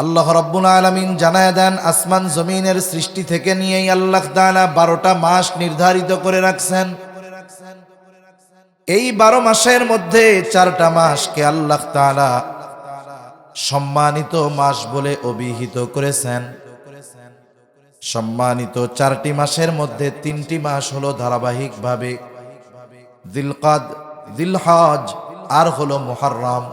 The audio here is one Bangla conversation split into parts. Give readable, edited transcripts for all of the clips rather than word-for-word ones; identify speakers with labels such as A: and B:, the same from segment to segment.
A: আল্লাহ রাব্বুল আলামিন জানায় দেন, আসমান জমিনের সৃষ্টি থেকে নিয়েই আল্লাহ তাআলা 12টা মাস নির্ধারিত করে রাখছেন। এই 12 মাসের মধ্যে 4টা মাসকে আল্লাহ তাআলা সম্মানিত মাস বলে অভিহিত করেছেন। সম্মানিত 4টি মাসের মধ্যে 3টি মাস হলো ধারাবাহিকভাবে যিলকাদ, যিলহজ আর হলো মুহররম,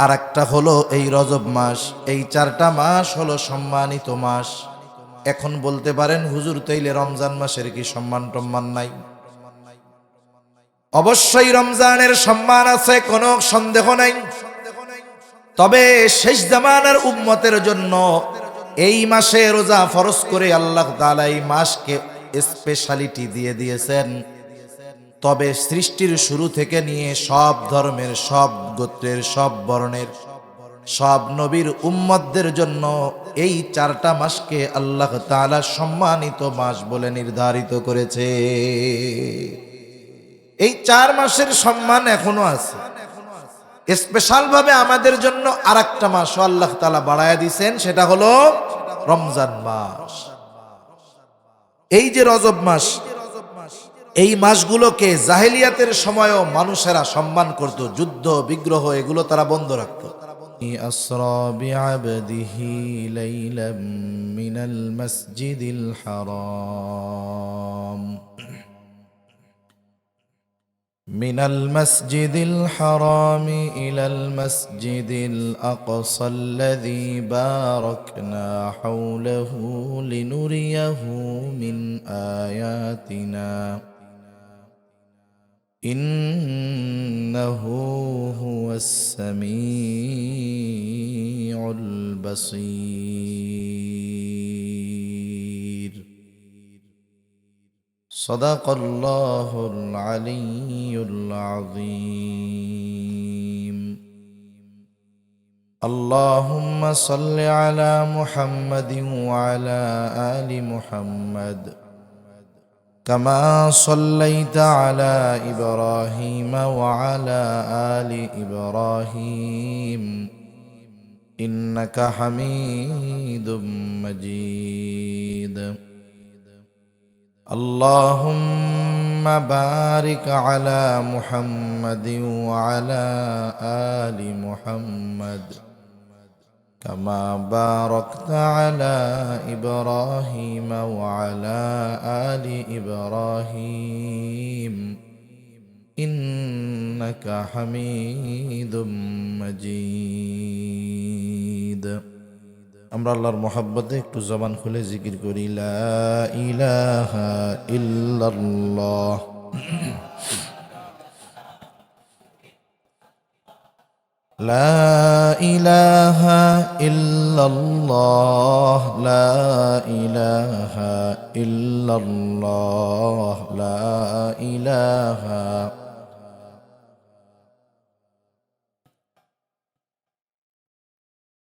A: আর একটা হলো এই রজব মাস। এই 4টা মাস হলো সম্মানিত মাস। এখন বলতে পারেন, হুজুর তাইলে রমজান মাসের কি সম্মান টম্মান নাই? অবশ্যই রমজানের সম্মান আছে, কোনো সন্দেহ নাই। তবে শেষ জামানার উম্মতের জন্য এই মাসে রোজা ফরজ করে আল্লাহ তাআলা এই মাসকে স্পেশালিটি দিয়ে দিয়েছেন। তবে সৃষ্টির শুরু থেকে নিয়ে সব ধর্মের, সব গোত্রের, সব বর্ণের, সব নবীর উম্মতদের জন্য এই 4টা মাসকে আল্লাহ তাআলা সম্মানিত মাস বলে নির্ধারিত করেছে। এই 4 মাসের সম্মান এখনো আছে। স্পেশাল ভাবে আমাদের জন্য আরেকটা মাসও আল্লাহ তাআলা বাড়ায়া দিয়েছেন, সেটা হলো রমজান মাস। এই যে রজব মাস, এই মাসগুলোকে জাহেলিয়াতের সময়ও মানুষেরা সম্মান করত, যুদ্ধ বিগ্রহ এগুলো তারা বন্ধ রাখত। আসরা বিআবদিহি লাইলাম মিনাল মাসজিদিল হারাম من المسجد الحرام إلى المسجد الأقصى الذي باركنا حوله لنريه من آياتنا إنه هو السميع البصير صدق الله العلي العظيم اللهم صل على محمد وعلى آل محمد كما صليت على إبراهيم وعلى آل إبراهيم إنك حميد مجيد اللهم بارك على محمد وعلى آل محمد كما باركت على إبراهيم وعلى آل إبراهيم إنك حميد مجيد আমরা আল্লাহর মহব্বতে একটু জবান খুলে জিকির করি, লা ইলাহা ইল্লাল্লাহ। লা ইলাহা ইল্লাল্লাহ, লা ইলাহা ইল্লাল্লাহ, লা ইলাহা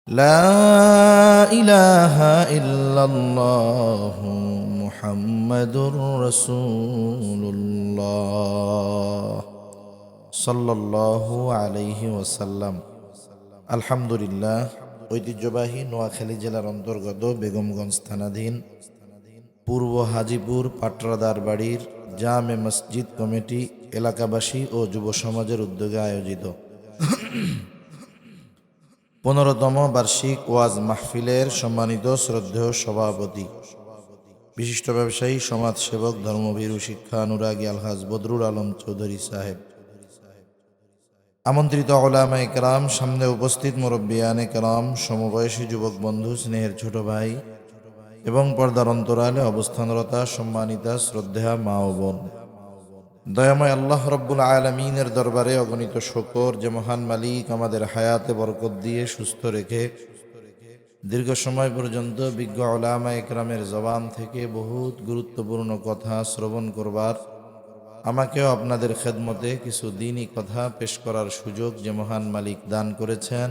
A: لا إله إلا الله محمد رسول الله صلى الله عليه وسلم। আলহামদুলিল্লাহ, ঐতিহ্যবাহী নোয়াখালী জেলার অন্তর্গত বেগমগঞ্জ থানাধীন পূর্ব হাজিপুর পাটরাদার বাড়ির জামে মসজিদ কমিটি এলাকাবাসী ও যুব সমাজের উদ্যোগে আয়োজিত 15তম বার্ষিক ওয়াজ মাহফিলের সম্মানিত শ্রদ্ধেয় সভাপতি, বিশিষ্ট ব্যবসায়ী, সমাজসেবক, ধর্মভীরু, শিক্ষা অনুরাগী আলহাজ বদরুল আলম চৌধুরী সাহেব, আমন্ত্রিত উলামায়ে কেরাম, সামনে উপস্থিত মুরব্বিয়ানে কেরাম, সমবয়সী যুবক বন্ধু, স্নেহের ছোট ভাই এবং পর্দার অন্তরালে অবস্থানরতা সম্মানিতা শ্রদ্ধেয়া মা ও বোন, দয়াময় আল্লাহ রব্বুল আলামিনের দরবারে অগণিত শুকর যে মহান মালিক আমাদের হায়াতে বরকত দিয়ে সুস্থ রেখে দীর্ঘ সময় পর্যন্ত বিজ্ঞ উলামায়ে কেরামের জবান থেকে বহুত গুরুত্বপূর্ণ কথা শ্রবণ করবার, আমাকেও আপনাদের খেদমতে কিছু দ্বীনি কথা পেশ করার সুযোগ যে মহান মালিক দান করেছেন,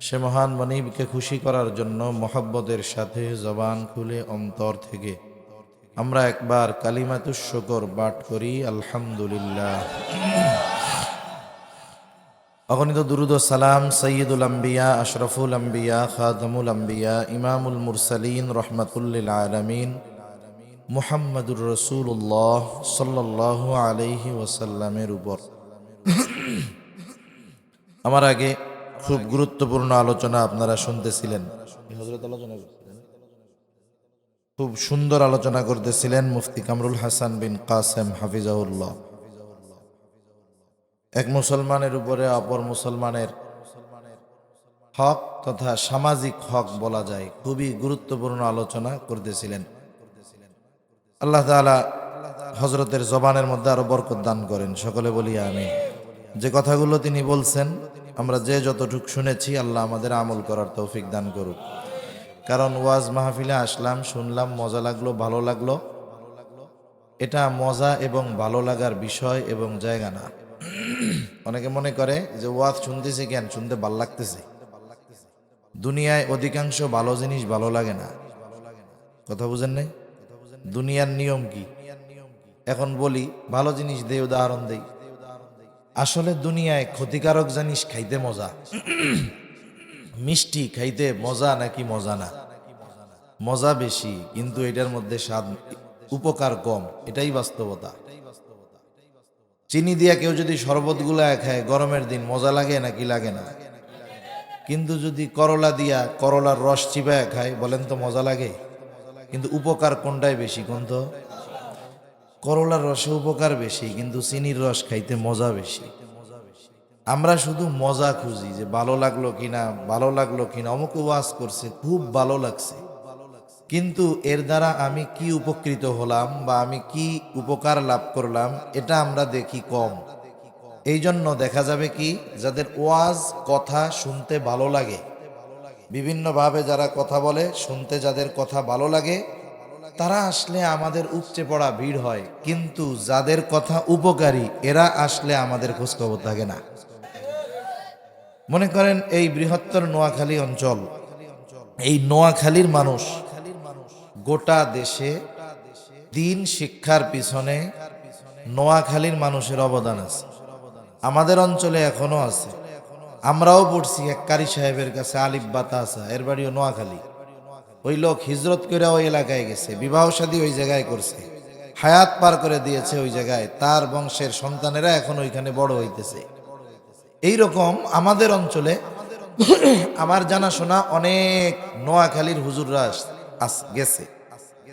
A: সে মহান মনিবকে খুশি করার জন্য মহব্বতের সাথে জবান খুলে অন্তর থেকে আমরা একবার কালিমাতুশ শুকর পাঠ করি, আলহামদুলিল্লাহ। অগণিত দুরুদ ও সালাম সৈয়দুল আম্বিয়া আশরাফুল আম্বিয়া খাতামুল আম্বিয়া ইমামুল মুরসালিন রহমাতুল্লিল আলামিন মুহাম্মাদুর রাসূলুল্লাহ সাল্লাল্লাহু আলাইহি ওয়াসাল্লামের উপর। আমার আগে খুব গুরুত্বপূর্ণ আলোচনা আপনারা শুনতেছিলেন। খুব সুন্দর আলোচনা করতেছিলেন মুফতি কামরুল হাসান বিন কাসেম হাফিজাহুল্লাহ। এক মুসলমানের উপরে অপর মুসলমানের হক তথা সামাজিক হক বলা যায়, খুবই গুরুত্বপূর্ণ আলোচনা করতেছিলেন। আল্লাহ তাআলা হযরতের জবানের মধ্যে আরো বরকত দান করেন, সকলে বলি আমিন। যে কথাগুলো তিনি বলছেন আমরা যে যতটুক শুনেছি, আল্লাহ আমাদের আমল করার তৌফিক দান করুক। কারণ ওয়াজ মাহফিলে আসলাম, শুনলাম, মজা লাগলো, ভালো লাগলো, এটা মজা এবং ভালো লাগার বিষয় এবং জায়গা না। অনেকে মনে করে যে ওয়াজ শুনতেছি কেন, শুনতে ভাল লাগতেছে। দুনিয়ায় অধিকাংশ ভালো জিনিস ভালো লাগে না, কথা বুঝেন নাই? দুনিয়ার নিয়ম কি? এখন বলি ভালো জিনিস দেই, উদাহরণ দেই। আসলে দুনিয়ায় ক্ষতিকারক জিনিস খাইতে মজা, মিষ্টি খাইতে মজা নাকি মজা না? মজা বেশি, কিন্তু এটার মধ্যে স্বাদ উপকার কম, এটাই বাস্তবতা। চিনি দিয়া কেউ যদি শরবত গুলায় খায় গরমের দিন মজা লাগে নাকি লাগে না? কিন্তু যদি করলা দিয়া করলার রস চিবায় খায়, বলেন তো মজা লাগে? কিন্তু উপকার কোনটাই বেশি কোন তো? করলার রসে উপকার বেশি, কিন্তু চিনির রস খাইতে মজা বেশি। আমরা শুধু মজা খুঁজি, যে ভালো লাগলো কিনা, ভালো লাগলো কিনা, অমুক ওয়াজ করছে খুব ভালো লাগছে, কিন্তু এর দ্বারা আমি কি উপকৃত হলাম বা আমি কি উপকার লাভ করলাম এটা আমরা দেখি কম। এই জন্য দেখা যাবে কি, যাদের ওয়াজ কথা শুনতে ভালো লাগে, বিভিন্নভাবে যারা কথা বলে শুনতে যাদের কথা ভালো লাগে, তারা আসলে আমাদের উপচে পড়া ভিড় হয়। কিন্তু যাদের কথা উপকারী, এরা আসলে আমাদের খোঁজখবর থাকে না। মনে করেন এই বৃহত্তর নোয়াখালী অঞ্চল, এই নোয়াখালীর মানুষ গোটা দেশে দিন শিক্ষার পিছনে নোয়াখালীর মানুষের অবদান আছে। আমাদের অঞ্চলে এখনো আছে। আমরাও পড়ছি এক কারি সাহেবের কাছে, আলিফ বাতাসা, এর বাড়িও নোয়াখালী। ওই লোক হিজরত করে ওই এলাকায় গেছে, বিবাহ শাদী ওই জায়গায় করছে, হায়াত পার করে দিয়েছে ওই জায়গায়, তার বংশের সন্তানেরা এখন ওইখানে বড় হইতেছে। এইরকম আমাদের অঞ্চলে আমার জানাশোনা অনেক নোয়াখালীর হুজুররা গেছে।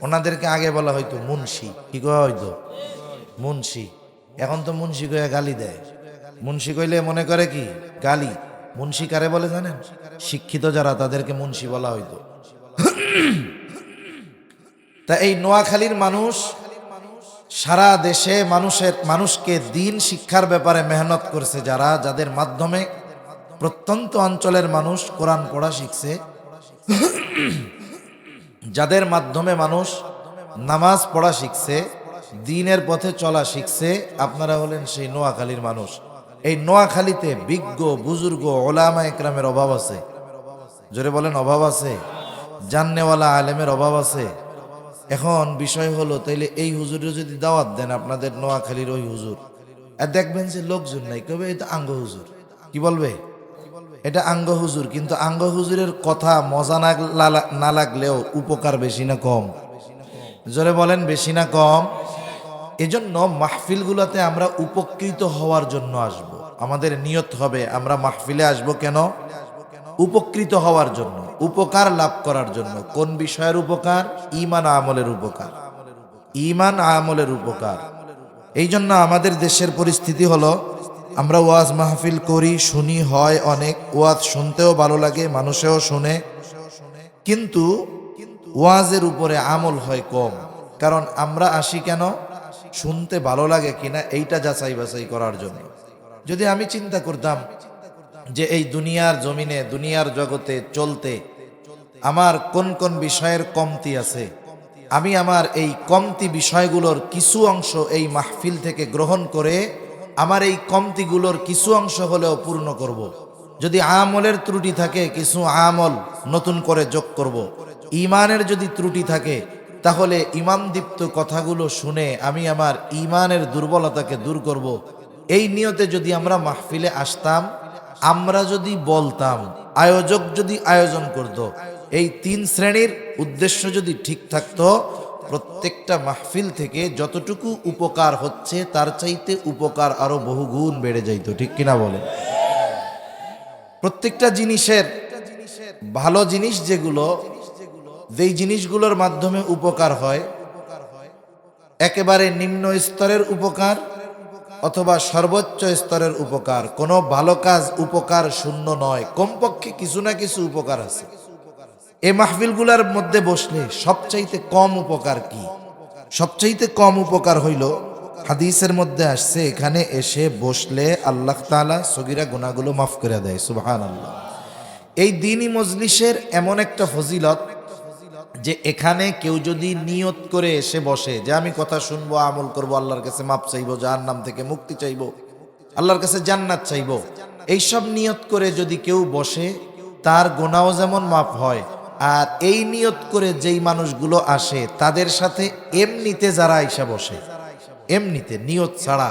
A: ওনাদেরকে আগে বলা হয়তো মুন্সি, কি কয়া হয়তো মুন্সি। এখন তো মুন্সি কয়ে গালি দেয়। মুন্সি কইলে মনে করে কি গালি। মুন্সি কারে বলে জানেন? শিক্ষিত যারা তাদেরকে মুন্সি বলা হইতো। তা এই নোয়াখালীর মানুষ সারা দেশে মানুষকে দিন শিক্ষার ব্যাপারে মেহনত করছে, যাদের মাধ্যমে প্রত্যন্ত অঞ্চলের মানুষ কোরআন পড়া শিখছে, যাদের মাধ্যমে মানুষ নামাজ পড়া শিখছে, দ্বীনের পথে চলা শিখছে, আপনারা হলেন সেই নোয়াখালীর মানুষ। এই নোয়াখালীতে বিজ্ঞ বুজুর্গ ওলামা একরামের অভাব আছে, জোরে বলেন অভাব আছে। জাননেওয়ালা আলেমের অভাব আছে। এখন বিষয় হলো, তাইলে এই হুজুরের যদি দাওয়াত দেন আপনাদের নোয়াখালীর ওই হুজুর, আর দেখবেন যে লোকজন নাই, কবে এটা আঙ্গ হুজুর। কি বলবে? এটা আঙ্গ হুজুর। কিন্তু আঙ্গ হুজুরের কথা মজা না লাগলেও উপকার বেশি না কম? জোরে বলেন বেশি না কম? এজন্য মাহফিলগুলোতে আমরা উপকৃত হওয়ার জন্য আসব। আমাদের নিয়ত হবে আমরা মাহফিলে আসব কেন? উপকৃত হওয়ার জন্য, উপকার লাভ করার জন্য। কোন বিষয়ের উপকার? ঈমান আমলের উপকার, ঈমান আমলের উপকার। এই জন্য আমাদের দেশের পরিস্থিতি হলো, আমরা ওয়াজ মাহফিল করি, শুনি, হয় অনেক, ওয়াজ শুনতেও ভালো লাগে, মানুষেও শুনে, কিন্তু ওয়াজের উপরে আমল হয় কম। কারণ আমরা আসি কেন? শুনতে ভালো লাগে কিনা এইটা যাচাই বাছাই করার জন্য। যদি আমি চিন্তা করতাম যে এই দুনিয়ার জমিনে, দুনিয়ার জগতে চলতে আমার কোন কোন বিষয়ের কমতি আছে, আমি আমার এই কমতি বিষয়গুলোর কিছু অংশ এই মাহফিল থেকে গ্রহণ করে আমার এই কমতিগুলোর কিছু অংশ হলেও পূর্ণ করব। যদি আমলের ত্রুটি থাকে, কিছু আমল নতুন করে যোগ করব। ঈমানের যদি ত্রুটি থাকে, তাহলে ঈমানদীপ্ত কথাগুলো শুনে আমি আমার ঈমানের দুর্বলতাকে দূর করব। এই নিয়তে যদি আমরা মাহফিলে আসতাম, আমরা যদি বলতাম, আয়োজক যদি আয়োজন করত, এই 3 শ্রেণীর উদ্দেশ্য যদি ঠিক থাকতো, প্রত্যেকটা মাহফিল থেকে যতটুকু উপকার হচ্ছে তার চাইতে উপকার আরো বহুগুণ বেড়ে যাইত। ঠিক কিনা বলেন? প্রত্যেকটা জিনিসের ভালো জিনিস যেই জিনিসগুলোর মাধ্যমে উপকার হয়, একেবারে নিম্ন স্তরের উপকার অথবা সর্বোচ্চ স্তরের উপকার, কোনো ভালো কাজ উপকার শূন্য নয়, কমপক্ষে কিছু না কিছু উপকার আছে। এই মাহফিলগুলোর মধ্যে বসলে সবচাইতে কম উপকার কি? সবচাইতে কম উপকার হইল, হাদিসের মধ্যে আসছে, এখানে এসে বসলে আল্লাহ তাআলা সগীরা গুনাহগুলো মাফ করে দেয়। সুবহানাল্লাহ। এই দ্বীনি মজলিসের এমন একটা ফজিলত যে এখানে কেউ যদি নিয়ত করে এসে বসে যে আমি কথা শুনবো, আমল করব, আল্লাহর কাছে মাপ চাইবো, জাহান্নাম থেকে মুক্তি চাইবো, আল্লাহর কাছে জান্নাত চাইবো, এইসব নিয়ত করে যদি কেউ বসে, তার গুনাহও যেমন মাফ হয়, আর এই নিয়ত করে যেই মানুষগুলো আসে তাদের সাথে এমনিতে যারা আইসা বসে, এমনিতে নিয়ত ছাড়া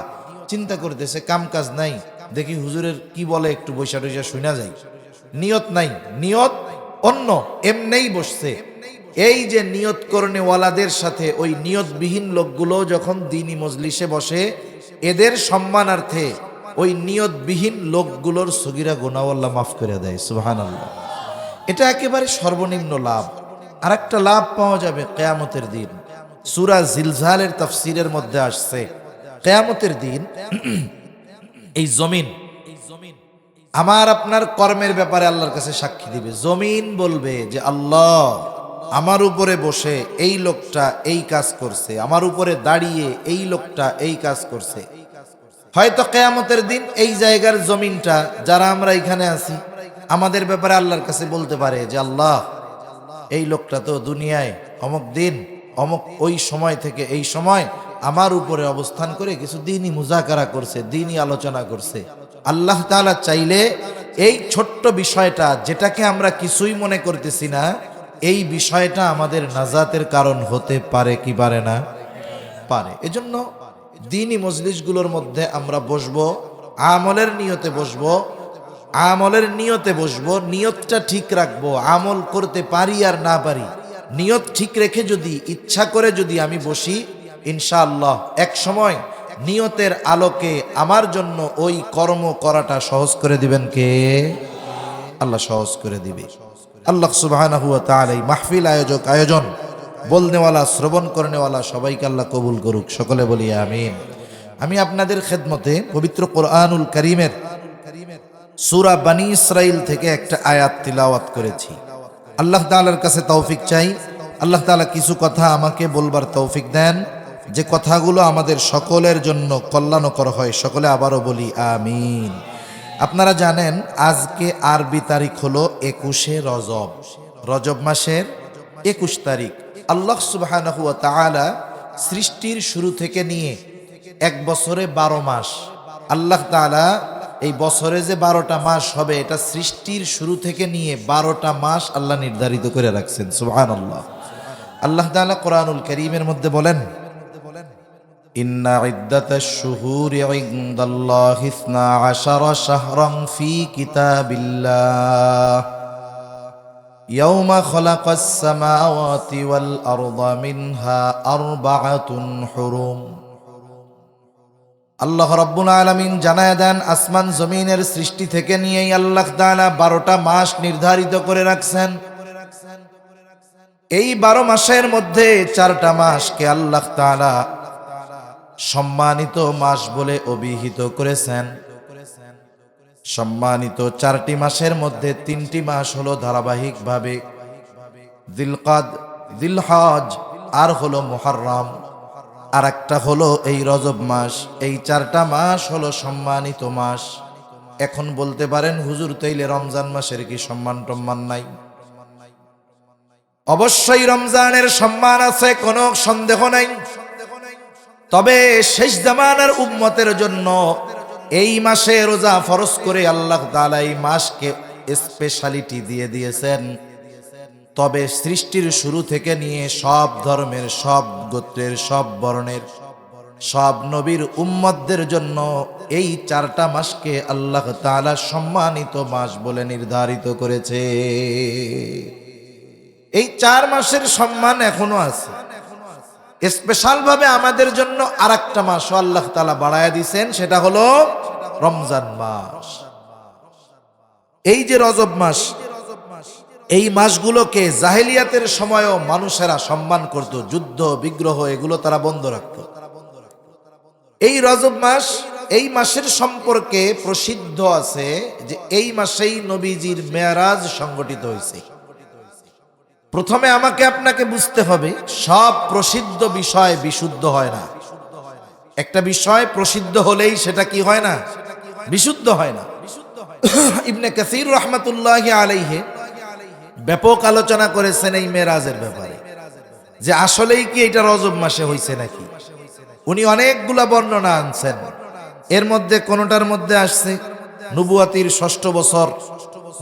A: চিন্তা করতেছে, কাম কাজ নাই, দেখি হুজুরের কি বলে একটু বৈশা টৈশা শুনা যায়, নিয়ত নাই, নিয়ত অন্য, এমনেই বসছে, এই যে নিয়ত করনেওয়ালাদের সাথে ওই নিয়তবিহীন লোকগুলো যখন দ্বীনি মজলিসে বসে, এদের সম্মানার্থে ওই নিয়তবিহীন লোকগুলোর সগীরা গুনাহ আল্লাহ মাফ করে দেয়। সুবহানাল্লাহ। এটা একেবারে সর্বনিম্ন লাভ। আরেকটা লাভ পাওয়া যাবে কিয়ামতের দিন। সূরা জিলজালের তাফসীরের মধ্যে আসছে, কিয়ামতের দিন এই জমিন আমার আপনার কর্মের ব্যাপারে আল্লাহর কাছে সাক্ষী দিবে। জমিন বলবে যে আল্লাহ, আমার উপরে বসে এই লোকটা এই কাজ করছে, আমার উপরে দাঁড়িয়ে এই লোকটা এই কাজ করছে। হয়তো কিয়ামতের দিন এই জায়গার জমিনটা, যারা আমরা এখানে আছি, আমাদের ব্যাপারে আল্লাহর কাছে বলতে পারে যে আল্লাহ, এই লোকটা তো দুনিয়ায় অমুক দিন অমুক ওই সময় থেকে এই সময় আমার উপরে অবস্থান করে কিছু দ্বীনি মুজাকারা করছে, দ্বীনি আলোচনা করছে। আল্লাহ তাআলা চাইলে এই ছোট্ট বিষয়টা, যেটাকে আমরা কিছুই মনে করতেছি না, এই বিষয়টা আমাদের নাজাতের কারণ হতে পারে কি পারে না? পারে। এজন্য দ্বীনি মজলিসগুলোর মধ্যে আমরা বসবো, আমলের নিয়তে বসবো, আমলের নিয়তে বসবো, নিয়তটা ঠিক রাখবো। আমল করতে পারি আর না পারি, নিয়ত ঠিক রেখে যদি ইচ্ছা করে যদি আমি বসি, ইনশাআল্লাহ এক সময় নিয়তের আলোকে আমার জন্য ওই কর্ম করাটা সহজ করে দিবেন কে? আল্লাহ সহজ করে দিবে। আল্লাহ সুবহানাহু ওয়া তাআলা এই মাহফিল আয়োজন, বলনেওয়ালা, শ্রবণ করনেওয়ালা সবাইকে আল্লাহ কবুল করুক। সকলে বলি আমিন। আমি আপনাদের খেদমতে পবিত্র কোরআনুল কারীমের সূরা বনী ইসরাঈল থেকে একটা আয়াত তিলাওয়াত করেছি। আল্লাহ তাআলার কাছে তৌফিক চাই, আল্লাহ তাআলা কিছু কথা আমাকে বলবার তৌফিক দেন, যে কথাগুলো আমাদের সকলের জন্য কল্যাণকর হয়। সকলে আবারও বলি আমিন। আপনারা জানেন আজকে আরবি তারিখ হলো 21শে রজব, রজব মাসের 21 তারিখ। আল্লাহ সুবহানাহু ওয়া তাআলা সৃষ্টির শুরু থেকে নিয়ে এক বছরে 12 মাস, আল্লাহ তাআলা এই বছরে যে 12টা মাস হবে, এটা সৃষ্টির শুরু থেকে নিয়ে 12টা মাস আল্লাহ নির্ধারিত করে রাখছেন। সুবহানাল্লাহ। আল্লাহ তাআলা কোরআনুল কারীমের মধ্যে বলেন, ইন্না ইদ্দাতাশ শুহুরি ইনদাল্লাহি 12 শাহরান ফি কিতাবিল্লাহ ইয়াওমা খালাকাস সামাওয়াতি ওয়াল আরদা মিনহা আরবাআতুন হুরুম। আল্লাহ রাব্বুল আলামিন জানায় দেন, আসমান জমিনের সৃষ্টি থেকে নিয়েই আল্লাহ তাআলা 12টা মাস নির্ধারিত করে রাখছেন। এই 12 মাসের মধ্যে 4টা মাসকে আল্লাহ তাআলা সম্মানিত মাস বলে অভিহিত করেছেন। সম্মানিত 4টি মাসের মধ্যে 3টি মাস হলো ধারাবাহিকভাবে যিলকাদ, যিলহজ আর হলো মুহররম, আর একটা হলো এই রজব মাস। এই 4টা মাস হলো সম্মানিত মাস। এখন বলতে পারেন, হুজুর তাইলে রমজান মাসের কি সম্মান টম্মান নাই? অবশ্যই রমজানের সম্মান আছে, কোনো সন্দেহ নাই। তবে শেষ জামানার উম্মতের জন্য এই মাসে রোজা ফরজ করে আল্লাহ তাআলা এই মাসকে স্পেশালিটি দিয়ে দিয়েছেন। তবে সৃষ্টির শুরু থেকে নিয়ে সব ধর্মের, সব গোত্রের, সব বর্ণের সব নবীর উম্মতদের জন্য এই 4টা মাসকে আল্লাহ তাআলা সম্মানিত মাস বলে নির্ধারিত করেছে। এই 4 মাসের সম্মান এখনো আছে। স্পেশাল ভাবে আমাদের জন্য আরেকটা মাসও আল্লাহ তাআলা বাড়ায়া দিয়েছেন, সেটা হলো রমজান মাস। এই যে রজব মাস, এই মাসগুলোকে জাহেলিয়াতের সময়ও মানুষেরা সম্মান করত, যুদ্ধ বিগ্রহ এগুলো তারা বন্ধ রাখত। এই রজব মাস, এই মাসের সম্পর্কে প্রসিদ্ধ আছে যে এই মাসেই নবীজির মেরাজ সংগঠিত হয়েছে। প্রথমে আমাকে আপনাকে বুঝতে হবে, সব প্রসিদ্ধ বিষয় বিশুদ্ধ হয় না। একটা বিষয় প্রসিদ্ধ হলেই সেটা কি হয় না? বিশুদ্ধ হয় না। ইবনে কাসির রাহমাতুল্লাহি আলাইহি ব্যাপক আলোচনা করেছেন এই মেরাজের ব্যাপারে, যে আসলেই কি এটা রজব মাসে হয়েছে নাকি। উনি অনেকগুলা বর্ণনা আনছেন। এর মধ্যে কোনটার মধ্যে আসছে নবুয়াতির 6ষ্ঠ বছর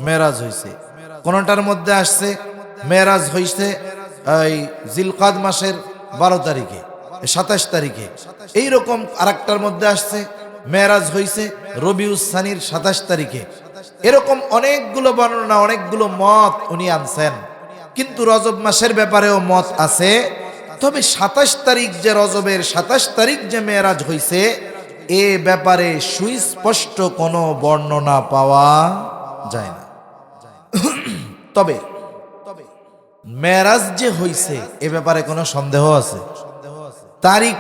A: মেরাজ হয়েছে, কোনটার মধ্যে আসছে মেরাজ হয়েছে এই জিলকাদ মাসের 12 তারিখে, 27 তারিখে। এইরকম আরেকটার মধ্যে আসছে মেরাজ হয়েছে রবিউস সানির 27 তারিখে। এরকম অনেকগুলো বর্ণনা, অনেকগুলো মত উনি আনছেন। কিন্তু রজব মাসের ব্যাপারেও মত আছে। তবে 27 তারিখ যে রজবের 27 তারিখ যে মেরাজ হয়েছে, এ ব্যাপারে সুস্পষ্ট কোনো বর্ণনা পাওয়া যায় না। তবে মেরাজ যে হইছে এ ব্যাপারে কোনো সন্দেহ আছে? তারিখ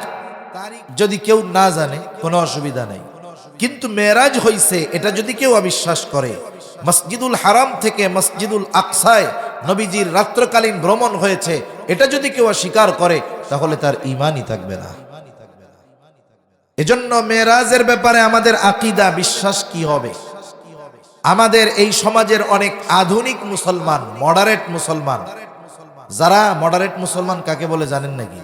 A: যদি কেউ না জানে কোনো অসুবিধা নেই, কিন্তু মেরাজ হইছে এটা যদি কেউ অবিশ্বাস করে, মসজিদুল হারাম থেকে মসজিদুল আকসায় নবীজির রাত্রকালীন ভ্রমণ হয়েছে এটা যদি কেউ অস্বীকার করে, তাহলে তার ঈমানই থাকবে না। এজন্য মেরাজের ব্যাপারে আমাদের আকীদা, বিশ্বাস কি হবে? আমাদের এই সমাজের অনেক আধুনিক মুসলমান, মডারেট মুসলমান, যারা মডারেট মুসলমান কাকে বলে জানেন নাকি?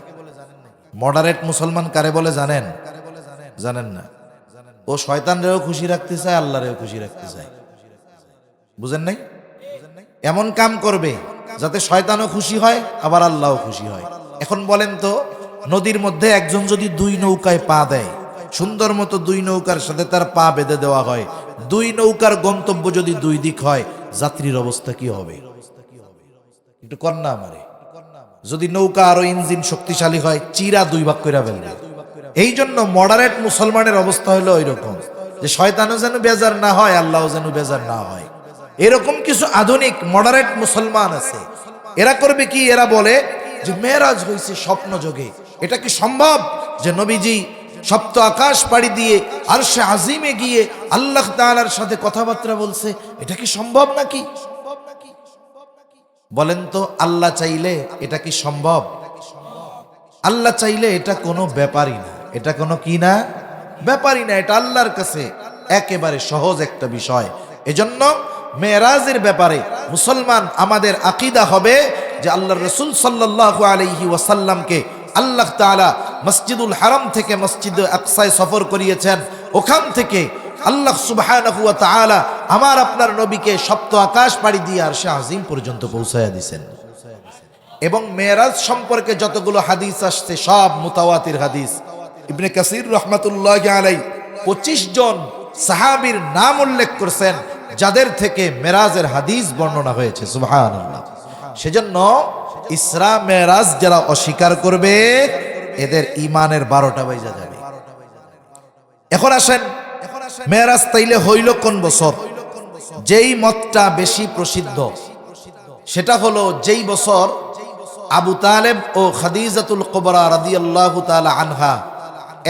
A: মডারেট মুসলমান কারে বলে জানেন? জানেন না? ও শয়তানরেও খুশি রাখতে চায়, আল্লাহরেও খুশি রাখতে চায়। বুঝেন নাই? এমন কাম করবে যাতে শয়তানও খুশি হয় আবার আল্লাহও খুশি হয়। এখন বলেন তো, নদীর মধ্যে একজন যদি 2 নৌকায় পা দেয়, সুন্দর মতো 2 নৌকার সাথে তার পা বেঁধে দেওয়া হয়, 2 নৌকার গন্তব্য যদি 2 দিক হয়, যাত্রীর অবস্থা কি হবে? একটু কন্যা আমারে, যদি নৌকা আরো ইঞ্জিন শক্তিশালী হয়, চিরা 2 ভাগ করে ফেলবে। এই জন্য মডারেট মুসলমানের অবস্থা হলো ওইরকম, যে শয়তানও যেন বেজার না হয়, আল্লাহও যেন বেজার না হয়। এরকম কিছু আধুনিক মডারেট মুসলমান আছে। এরা করবে কি? এরা বলে যে মেরাজ হয়েছে স্বপ্ন যোগে। এটা কি সম্ভব যে নবীজি সপ্ত আকাশ পাড়ি দিয়ে আরশে আজিমে গিয়ে আল্লাহ তাআলার সাথে কথাবার্তা বলছে? এটা কি সম্ভব নাকি? বলেন তো, আল্লাহ চাইলে এটা কি সম্ভব? আল্লাহ চাইলে এটা কোনো ব্যাপারই না। এটা কোনো কি না? ব্যাপারই না। এটা আল্লাহর কাছে একেবারে সহজ একটা বিষয়। এজন্য মেরাজের ব্যাপারে মুসলমান আমাদের আকীদা হবে যে আল্লাহর রাসূল সাল্লাল্লাহু আলাইহি ওয়াসাল্লামকে আল্লাহ তাআলা মসজিদুল হারাম থেকে মসজিদে আকসায় সফর করিয়েছেন। ওখান থেকে আল্লাহ সুবহানাহু ওয়া তাআলা আমার আপনার নবীকে সপ্ত আকাশ পাড়ি দিয়ে আরশে আজিম পর্যন্ত পৌঁছায়া দিয়েছেন। এবং মেরাজ সম্পর্কে যতগুলো হাদিস আসছে সব মুতাওয়াতির হাদিস। ইবনে কাসির রাহমাতুল্লাহি আলাইহি 25 জন সাহাবীর নাম উল্লেখ করেছেন যাদের থেকে মেরাজের হাদিস বর্ণনা হয়েছে। সুবহানাল্লাহ। সেজন্য ইসরা মেরাজ যারা অস্বীকার করবে, এদের ঈমানের 12টা বাইজা যাবে। এখন আসেন, মেরাজ তাইলে হইল কোন বছর? যেই মতটা বেশি প্রসিদ্ধ সেটা হলো যেই বছর আবু তালেব ও খাদিজাতুল কুবরা রাদিয়াল্লাহু তাআলা আনহা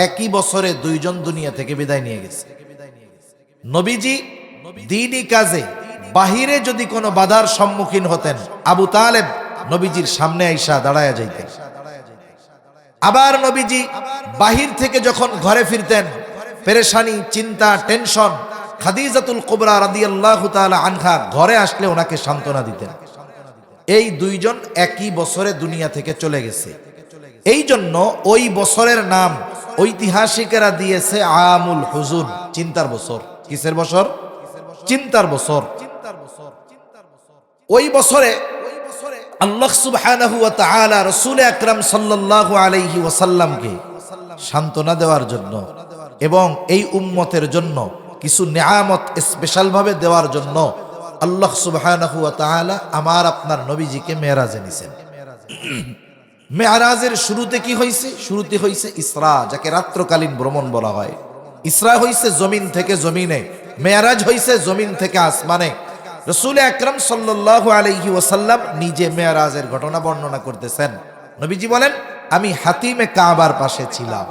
A: একই বছরে 2 জন দুনিয়া থেকে বিদায় নিয়ে গেছে। নবীজি দ্বীনি কাজে বাহিরে যদি কোনো বাধার সম্মুখীন হতেন, আবু তালেব নবীজির সামনে আইসা দাঁড়ায়া যাইতেন। আবার নবীজি বাহির থেকে যখন ঘরে ফিরতেন, পেরেশানি, চিন্তা, টেনশন, খাদিজাতুল কুবরা রাদিয়াল্লাহু তাআলা আনহা ঘরে আসলে ওনাকে সান্ত্বনা দিতেন। এই 2 জন একই বছরে দুনিয়া থেকে চলে গেছে। এই জন্য ওই বছরের নাম ঐতিহাসিকেরা দিয়েছে আমুল হুজুন, চিন্তার বছর। কিসের বছর? চিন্তার বছর। ওই বছরে আল্লাহ সুবহানাহু ওয়া তাআলা রাসূল আকরাম সাল্লাল্লাহু আলাইহি ওয়াসাল্লামকে সান্ত্বনা দেওয়ার জন্য এবং এই উম্মতের জন্য কিছু নেয়ামত স্পেশালভাবে দেওয়ার জন্য আল্লাহ সুবহানাহু ওয়া তাআলা আমার আপনার নবীজিকে মেরাজে নিছেন। মেরাজের শুরুতে কি হয়েছে? শুরুতে হয়েছে ইসরা, যাকে রাত্রকালীন ভ্রমণ বলা হয়। ইসরা হয়েছে জমিন থেকে জমিনে, মেরাজ হয়েছে জমিন থেকে আসমানে। রাসূল আকরাম সাল্লাল্লাহু আলাইহি ওয়াসাল্লাম নিজে মেরাজের ঘটনা বর্ণনা করতেছেন। নবীজি বলেন, আমি হাতিমে কাবার পাশে ছিলাম,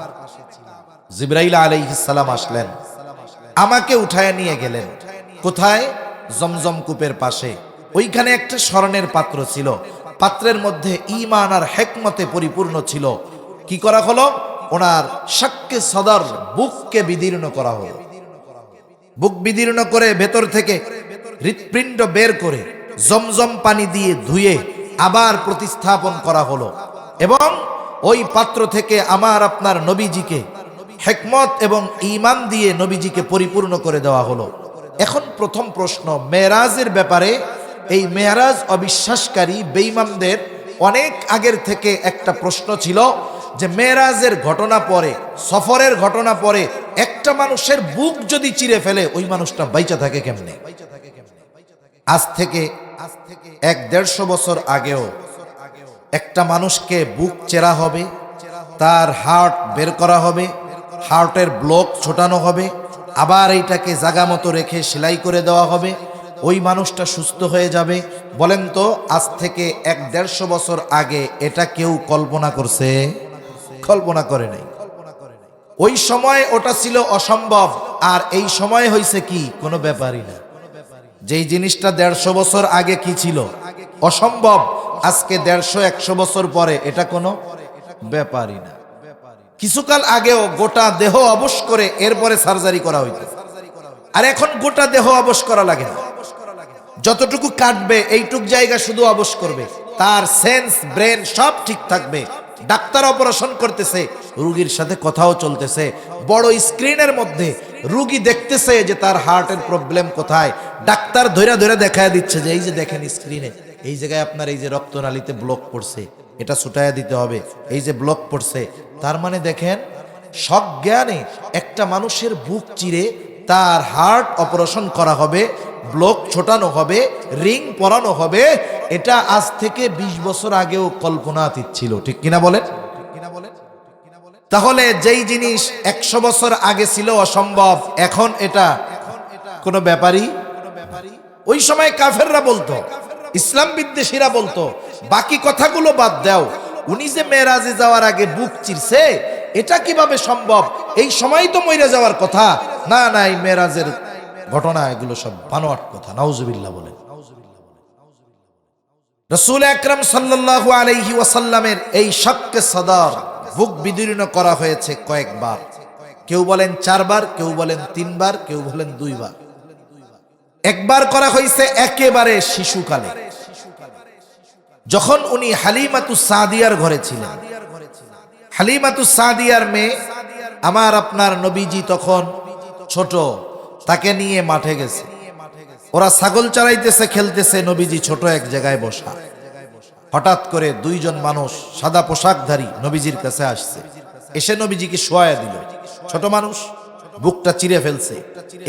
A: জিবরাইল আলাইহিস সালাম আসলেন, আমাকে উঠায় নিয়ে গেলেন। কোথায়? জমজম কূপের পাশে। ওইখানে একটা স্বর্ণের পাত্র ছিল, পাত্রের মধ্যে ঈমান আর হিকমতে পরিপূর্ণ ছিল। কি করা হলো? ওনার শাক্কে সদর, বুককে বিদীর্ণ করা হলো। বুক বিদীর্ণ করে ভেতর থেকে হৃৎপিণ্ড বের করে জমজম পানি দিয়ে ধুয়ে আবার প্রতিস্থাপন করা হলো এবং ওই পাত্র থেকে আমার আপনার নবীজিকে হিকমত এবং ঈমান দিয়ে নবীজিকে পরিপূর্ণ করে দেওয়া হলো। এখন প্রথম প্রশ্ন, মেরাজের ব্যাপারে। এই মেরাজ অবিশ্বাসকারী বেঈমানদের অনেক আগের থেকে একটা প্রশ্ন ছিল যে মেরাজের ঘটনা পরে, সফরের ঘটনা পরে একটা মানুষের বুক যদি চিরে ফেলে ওই মানুষটা বাইচা থাকে কেমনে? আজ থেকে 150 বছর আগেও একটা মানুষকে বুক চেরা হবে, তার হার্ট বের করা হবে, হার্টের ব্লক ছোটানো হবে, আবার এইটাকে জায়গা মতো রেখে সেলাই করে দেওয়া হবে, ওই মানুষটা সুস্থ হয়ে যাবে। বলেন তো, আজ থেকে 150 বছর আগে এটা কেউ কল্পনা করছে? কল্পনা করে নাই। ওই সময় ওটা ছিল অসম্ভব, আর এই সময় হয়েছে কি? কোনো ব্যাপারই না। যেই জিনিসটা 150 বছর আগে কি ছিল? অসম্ভব, আজকে 150-100 বছর পরে এটা কোনো ব্যাপারই না। কিছুকাল আগেও গোটা দেহ অবশ করে এরপরে সার্জারি করা হইতো, আর এখন গোটা দেহ অবশ করা লাগে না। যতটুকু কাটবে এইটুক জায়গা শুধু অবশ করবে, তার সেন্স, ব্রেন সব ঠিক থাকবে। ডাক্তার অপারেশন করতেছে, রোগীর সাথে কথাও চলতেছে, বড় স্ক্রিনের মধ্যে রোগী দেখতেছে যে তার হার্টের প্রবলেম কোথায়। ডাক্তার ধৈরা ধৈরা দেখায় দিচ্ছে যে এই যে দেখেন স্ক্রিনে, এই জায়গায় আপনার এই যে রক্তনালীতে ব্লক পড়ছে, এটা ছুটাইয়া দিতে হবে, এই যে ব্লক পড়ছে। তার মানে দেখেন, সজ্ঞানে একটা মানুষের বুক চিরে তার হার্ট অপারেশন করা হবে, ব্লক ছোটানো হবে, রিং পরানো হবে। এটা আজ থেকে 20 বছর আগেও কল্পনাতীত ছিল, ঠিক কিনা বলেন? তাহলে যেই জিনিস 100 বছর আগে ছিল অসম্ভব, এখন এটা কোনো ব্যাপারই। ওই সময় কাফেররা বলতো, ইসলাম বিদ্বেষীরা বলতো, বাকি কথাগুলো বাদ দাও, উনি যে মেরাজে যাওয়ার আগে বুক চিরছে এটা কিভাবে সম্ভব? এই সময় তো মইরা যাওয়ার কথা। না না, এই মেরাজের ঘটনা এগুলো সব বানোয়াট কথা। নাউজুবিল্লাহ বলেন। রাসূল আকরাম সাল্লাল্লাহু আলাইহি ওয়াসাল্লামের এই শাক্কে সদর, বুক বিদীর্ণ করা হয়েছে কয়েকবার। কেউ বলেন 4 বার, কেউ বলেন 3 বার, কেউ বলেন 2 বার। একবার করা হয়েছে একেবারে শিশুকালে, যখন উনি হালিমাতুস সাদিয়ার ঘরে ছিলেন। হালিমাতুস সাদিয়ার মেয়ে আমার আপনার নবীজি তখন ছোট, তাকে নিয়ে মাঠে গেছে। ওরা ছাগল চড়াইতেছে, খেলতেছে, নবীজি ছোট এক জায়গায় বসা। হঠাৎ করে 2 জন মানুষ সাদা পোশাকধারী নবীজির কাছে আসছে, এসে নবীজিকে শোয়ায়া দিল। ছোট মানুষ বুকটা চিরে ফেলছে।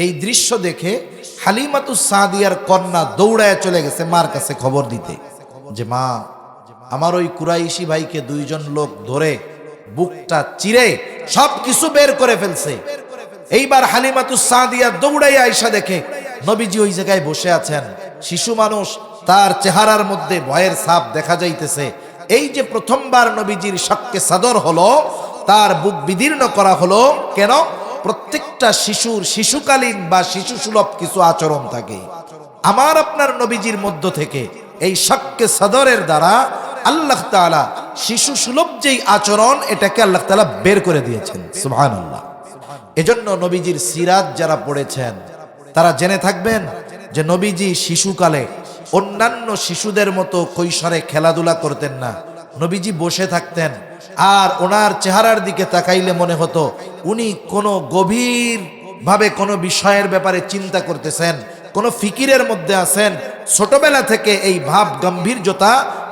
A: এই দৃশ্য দেখে হালিমাতুস সাদিয়ার কন্যা দৌড়ায় চলে গেছে মার কাছে খবর দিতে, যে মা, আমার ওই কুরাইশি ভাইকে 2 জন লোক ধরে বুকটা চিরে সব কিছু বের করে ফেলছে। এইবার হালিমাতুস সাদিয়া দৌড়াইয়া আয়েশা দেখে নবীজি ওই জায়গায় বসে আছেন। শিশু মানুষ, তার চেহারার মধ্যে ভয়ের ছাপ দেখা যাইতেছে। এই যে প্রথমবার নবীজির শাক্কে সদর হলো, তার বুক বিদীর্ণ করা হলো কেন? প্রত্যেকটা শিশুর শিশুকালীন বা শিশু সুলভ কিছু আচরণ থাকে। আমার আপনার নবীজির মধ্য থেকে এই শাক্কে সদরের দ্বারা আল্লাহ তাআলা শিশু সুলভ যেই আচরণ, এটাকে আল্লাহ তাআলা বের করে দিয়েছেন। সুবহানাল্লাহ। এজন্য নবীজির সিরাত যারা পড়েছেন তারা জেনে থাকবেন যে নবীজি শিশুকালে অন্যান্য শিশুদের মতো কৈশোরে খেলাধুলা করতেন না। নবীজি বসে থাকতেন, আর ওনার চেহারার দিকে তাকাইলে মনে হতো উনি কোনো গভীর ভাবে কোনো বিষয়ের ব্যাপারে চিন্তা করতেছেন, কোনো ফিকিরের মধ্যে আছেন। ছোটবেলা থেকে এই ভাব গাম্ভীর্যতা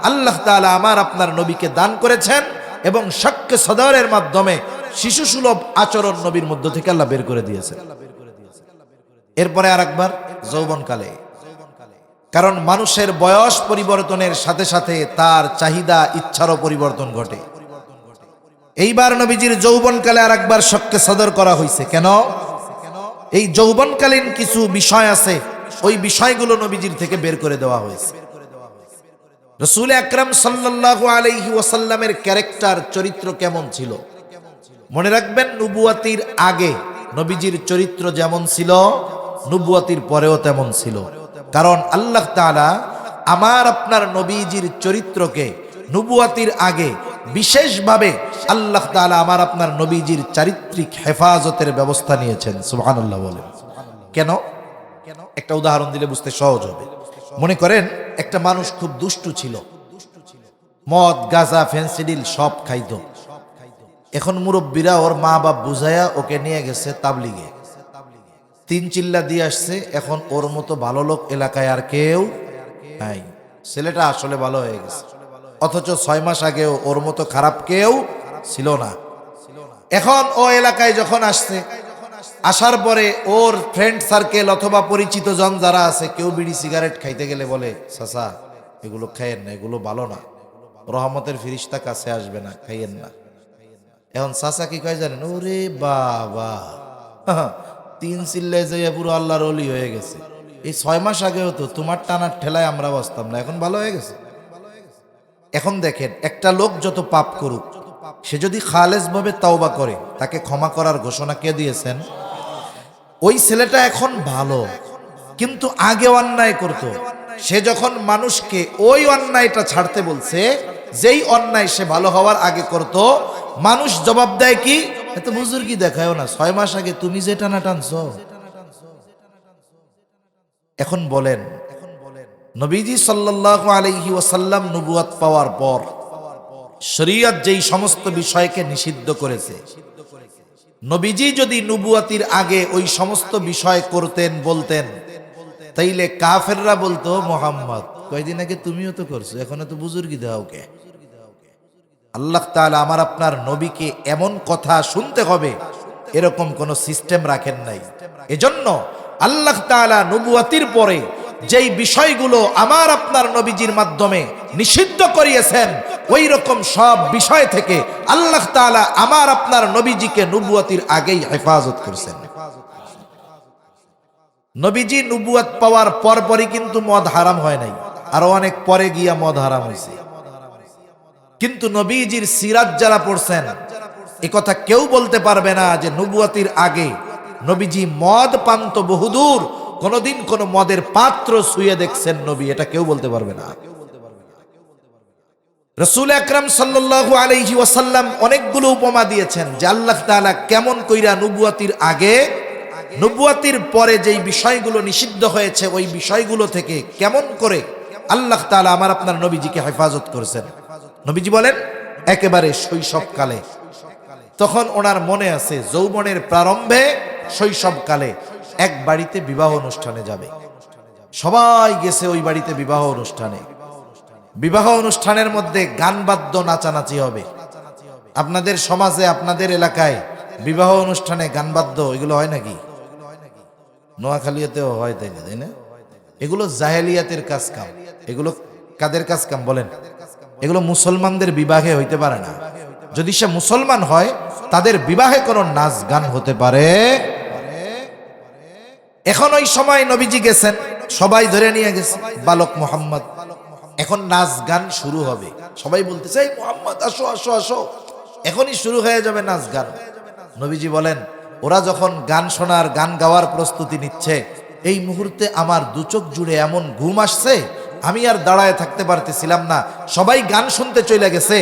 A: আল্লাহ তাআলা আমার আপনার নবীকে দান করেছেন, এবং শাক্কে সদরের মাধ্যমে শিশু সুলভ আচরণ নবীর মধ্য থেকে আল্লাহ বের করে দিয়েছেন। এরপরে আরেকবার যৌবনকালে, কারণ মানুষের বয়স পরিবর্তনের সাথে সাথে তার চাহিদা ইচ্ছারও পরিবর্তন ঘটে। এইবার নবীজির যৌবনকালে আরেকবার শক্কে সদর করা হয়েছে। কেন? এই যৌবনকালীন কিছু বিষয় আছে, ওই বিষয়গুলো নবীজির থেকে বের করে দেওয়া হয়েছে। রাসূল আকরাম সাল্লাল্লাহু আলাইহি ওয়াসাল্লামের ক্যারেক্টার, চরিত্র কেমন ছিল? মনে রাখবেন, নবুয়াতির আগে নবীজির চরিত্র যেমন ছিল, নবুয়াতির পরেও তেমন ছিল। কারণ আল্লাহ তাআলা আমার আপনার নবীজির চরিত্রকে নবুয়াতির আগে বিশেষভাবে আল্লাহ তাআলা আমার আপনার নবীজির চারিত্রিক হেফাজতের ব্যবস্থা নিয়েছেন। সুবহানাল্লাহ বলেন। কেন? একটা উদাহরণ দিলে বুঝতে সহজ হবে। মনে করেন একটা মানুষ খুব দুষ্টু ছিল, মদ গাঁজা ফেন্সিডিল সব খাইতো। এখন মুরব্বীরা ওর মা বাপ বুঝায়া ওকে নিয়ে গেছে তাবলিগে, 3 চিল্লা দিয়ে আসছে। এখন ওর মতো ভালো লোক এলাকায় আর কেউ নাই। ছেলেটা আসলে ভালো হয়ে গেছে, অথচ 6 মাস আগেও ওর মতো খারাপ কেউ ছিল না। এখন ও এলাকায় যখন আসছে, আসার পরে ওর ফ্রেন্ড সার্কেল অথবা পরিচিত জন যারা আছে, কেউ বিড়ি সিগারেট খাইতে গেলে বলে, চাচা এগুলো খাইয়েন না, এগুলো ভালো না, রহমতের ফিরিস্তা কাছে আসবে না, খাইয়েন না। এখন চাচা কি কয় জানেন? ওরে বাবা, 3 চিল্লায় যাইয়া পুরো আল্লাহর ওলি হয়ে গেছে। এই 6 মাস আগেও তো তোমার টানার ঠেলায় আমরা বসতাম না, এখন ভালো হয়ে গেছে। এখন দেখেন, একটা লোক যত পাপ করুক, সে যদি খালেস ভাবে তাওবা করে, তাকে ক্ষমা করার ঘোষণা কে দিয়েছেন? ওই ছেলেটা এখন ভালো, কিন্তু আগে অন্যায় করত। সে যখন মানুষকে ওই অন্যায়টা ছাড়তে বলছে, যেই অন্যায় সে ভালো হওয়ার আগে করত, মানুষ জবাব দেয় কি? এত বুজুর্গি দেখায়ও না, 6 মাস আগে তুমি যে টানা টানছো। এখন বলেন, নবীজি সাল্লাল্লাহু আলাইহি ওয়াসাল্লাম নবুয়ত পাওয়ার পর শরীয়ত যেই সমস্ত বিষয়কে নিষিদ্ধ করেছে, নবীজি যদি নবুয়তির আগে ওই সমস্ত বিষয় করতেন, বলতেন, তাইলে কাফেররা বলতো, মুহাম্মদ কয়দিন আগে তুমিও তো করছো, এখন তো বুজুর্গি দাও কে? আল্লাহ তাআলা আমার আপনার নবীকে এমন কথা শুনতে হবে এরকম কোন সিস্টেম রাখেন নাই। এজন্য আল্লাহ তাআলা নবুয়তির পরে যেই বিষয়গুলো আমার আপনার নবীজির মাধ্যমে নিষিদ্ধ করিয়েছেন, ওই রকম সব বিষয় থেকে আল্লাহ তাআলা আমার আপনার নবীজিকে নবুয়তির আগেই হেফাজত করেছেন। নবীজি নবুয়ত পাওয়ার পরপরই কিন্তু মদ হারাম হয় নাই, আরো অনেক পরে গিয়া মদ হারাম হয়েছে। কিন্তু নবীজির সিরাত যারা পড়ছেন, এ কথা কেউ বলতে পারবে না যে নবুয়তির আগে নবীজি মদ পান্ত বহুদূর, কোনদিন কোন মদের পাত্র ছুঁয়ে দেখছেন নবী, এটা কেউ বলতে পারবে না। রাসূল আকরাম সাল্লাল্লাহু আলাইহি ওয়াসাল্লাম অনেকগুলো উপমা দিয়েছেন যে আল্লাহ তাআলা কেমন কইরা নবুয়তির আগে, নবুয়তির পরে যেই বিষয়গুলো নিষিদ্ধ হয়েছে, ওই বিষয়গুলো থেকে কেমন করে আল্লাহ তাআলা আমার আপনার নবীজিকে হেফাজত করেছেন। নবীজি বলেন, একেবারে শৈশবকালে, তখন ওনার মনে আছে যৌবনের প্রারম্ভে শৈশবকালে এক বাড়িতে বিবাহ অনুষ্ঠানে যাবে। সবাই গেছে ওই বাড়িতে বিবাহ অনুষ্ঠানে। বিবাহ অনুষ্ঠানের মধ্যে গান বাদ্য নাচানাচি হবে। আপনাদের সমাজে, আপনাদের এলাকায় বিবাহ অনুষ্ঠানে গান বাদ্য এগুলো হয় নাকি? নোয়াখালীতেও হয়, তাই না? এগুলো জাহেলিয়াতের কাজ কাম। এগুলো কাদের কাজ কাম বলেন? এগুলো মুসলমানদের বিবাহে হইতে পারে না। যদি সে মুসলমান হয়, তাদের বিবাহে কোনো নাচ গান হতে পারে। এখন ওই সময় নবীজি গেছেন, সবাই ধরে নিয়ে গেছে বালক মুহাম্মদ। এখন নাচ গান শুরু হবে, সবাই বলতেছে, এই মুহাম্মদ আসো আসো আসো, এখনই শুরু হয়ে যাবে নাচ গান। নবীজি বলেন, ওরা যখন গান শোনার, গান গাওয়ার প্রস্তুতি নিচ্ছে, এই মুহূর্তে আমার 2 চোখ জুড়ে এমন ঘুম আসছে, আমি আর দাঁড়ায় থাকতে পারতেছিলাম না। সবাই গান শুনতে চলে গেছে,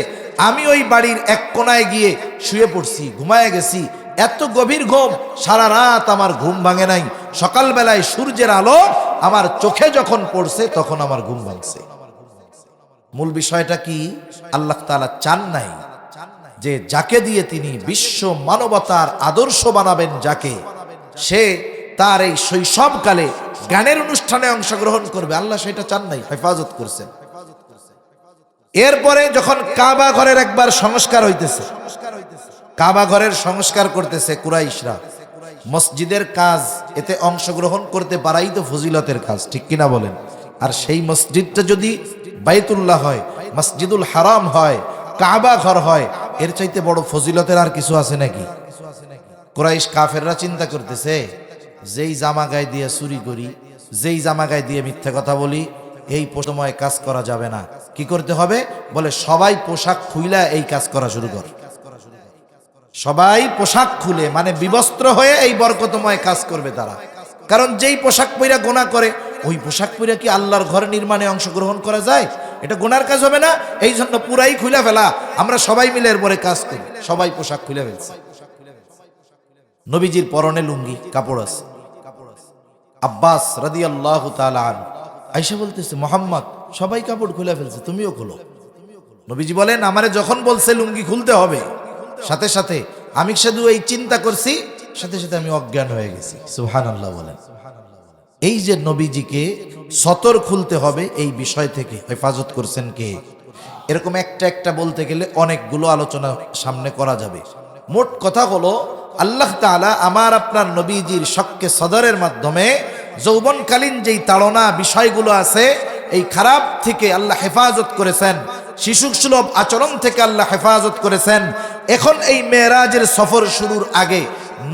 A: আমি ওই বাড়ির এক কোনায় গিয়ে শুয়ে পড়ছি, ঘুমায় গেছি। এত গভীর ঘুম, সারা রাত আমার ঘুম ভাঙে নাই। সকালবেলায় সূর্যের আলো আমার চোখে যখন পড়ছে, তখন আমার ঘুম ভাঙছে। মূল বিষয়টা কি? আল্লাহ তাআলা চান নাই যে যাকে দিয়ে তিনি বিশ্ব মানবতার আদর্শ বানাবেন, যাকে, সে তার এই শৈশবকালে গানের অনুষ্ঠানে অংশগ্রহণ করবে। আল্লাহ সেটা চান নাই, হেফাজত করছেন। এরপরে যখন কাবা ঘরের একবার সংস্কার হইতেছে, কাবা ঘরের সংস্কার করতেছে কুরাইশরা, মসজিদের কাজ এতে অংশগ্রহণ করতে পারাই তো ফজিলতের কাজ, ঠিক কিনা বলেন? আর সেই মসজিদটা যদি বাইতুল্লাহ হয়, মসজিদুল হারাম হয়, কাবা ঘর হয়, এর চাইতে বড় ফজিলতের আর কিছু আছে নাকি? কুরাইশ কাফেররা চিন্তা করতেছে, যেই জামা গায়ে দিয়ে চুরি করি, যেই জামা গায়ে দিয়ে মিথ্যা কথা বলি, এই সময় কাজ করা যাবে না। কি করতে হবে? বলে সবাই পোশাক খুইলা এই কাজ করা শুরু কর। সবাই পোশাক খুলে মানে বিবস্ত্র হয়ে এই বরকতময় কাজ করবে তারা। কারণ যেই পোশাক পইরা গোনা করে, ওই পোশাক পইরা কি আল্লাহর ঘর নির্মাণে অংশগ্রহণ করা যায়? এটা গোনার কাজ হবে না? এই জন্য পুরাই খুলে ফেলা, আমরা সবাই মিলে এরপরে কাজ করি। সবাই পোশাক খুলে ফেলছে। নবীজির পরনে লুঙ্গি কাপড় আছে। আব্বাস রাদিয়াল্লাহু তাআলা আনহু আয়েশা বলতেছে, মুহাম্মদ সবাই কাপড় খুলে ফেলছে, তুমিও খুলো। নবীজি বলেন, আমারে যখন বলছে লুঙ্গি খুলতে হবে, সাথে সাথে আমি শুধু এই চিন্তা করছি, সাথে সাথে আমি অজ্ঞান হয়ে গেছি। সুবহানাল্লাহ বলেন। এই যে নবীজিকে সতর খুলতে হবে এই বিষয় থেকে হেফাজত করছেন কে? এরকম একটা একটা বলতে গেলে অনেকগুলো আলোচনা সামনে করা যাবে। মোট কথা হলো, আল্লাহ তাআলা আমার আপনার নবীজির শক্কে সদরের মাধ্যমে যৌবনকালীন যেই তাড়না বিষয়গুলো আছে, এই খারাপ থেকে আল্লাহ হেফাজত করেছেন, শিশু সুলভ আচরণ থেকে আল্লাহ হেফাজত করেছেন। এখন এই মেরাজের সফর শুরুর আগে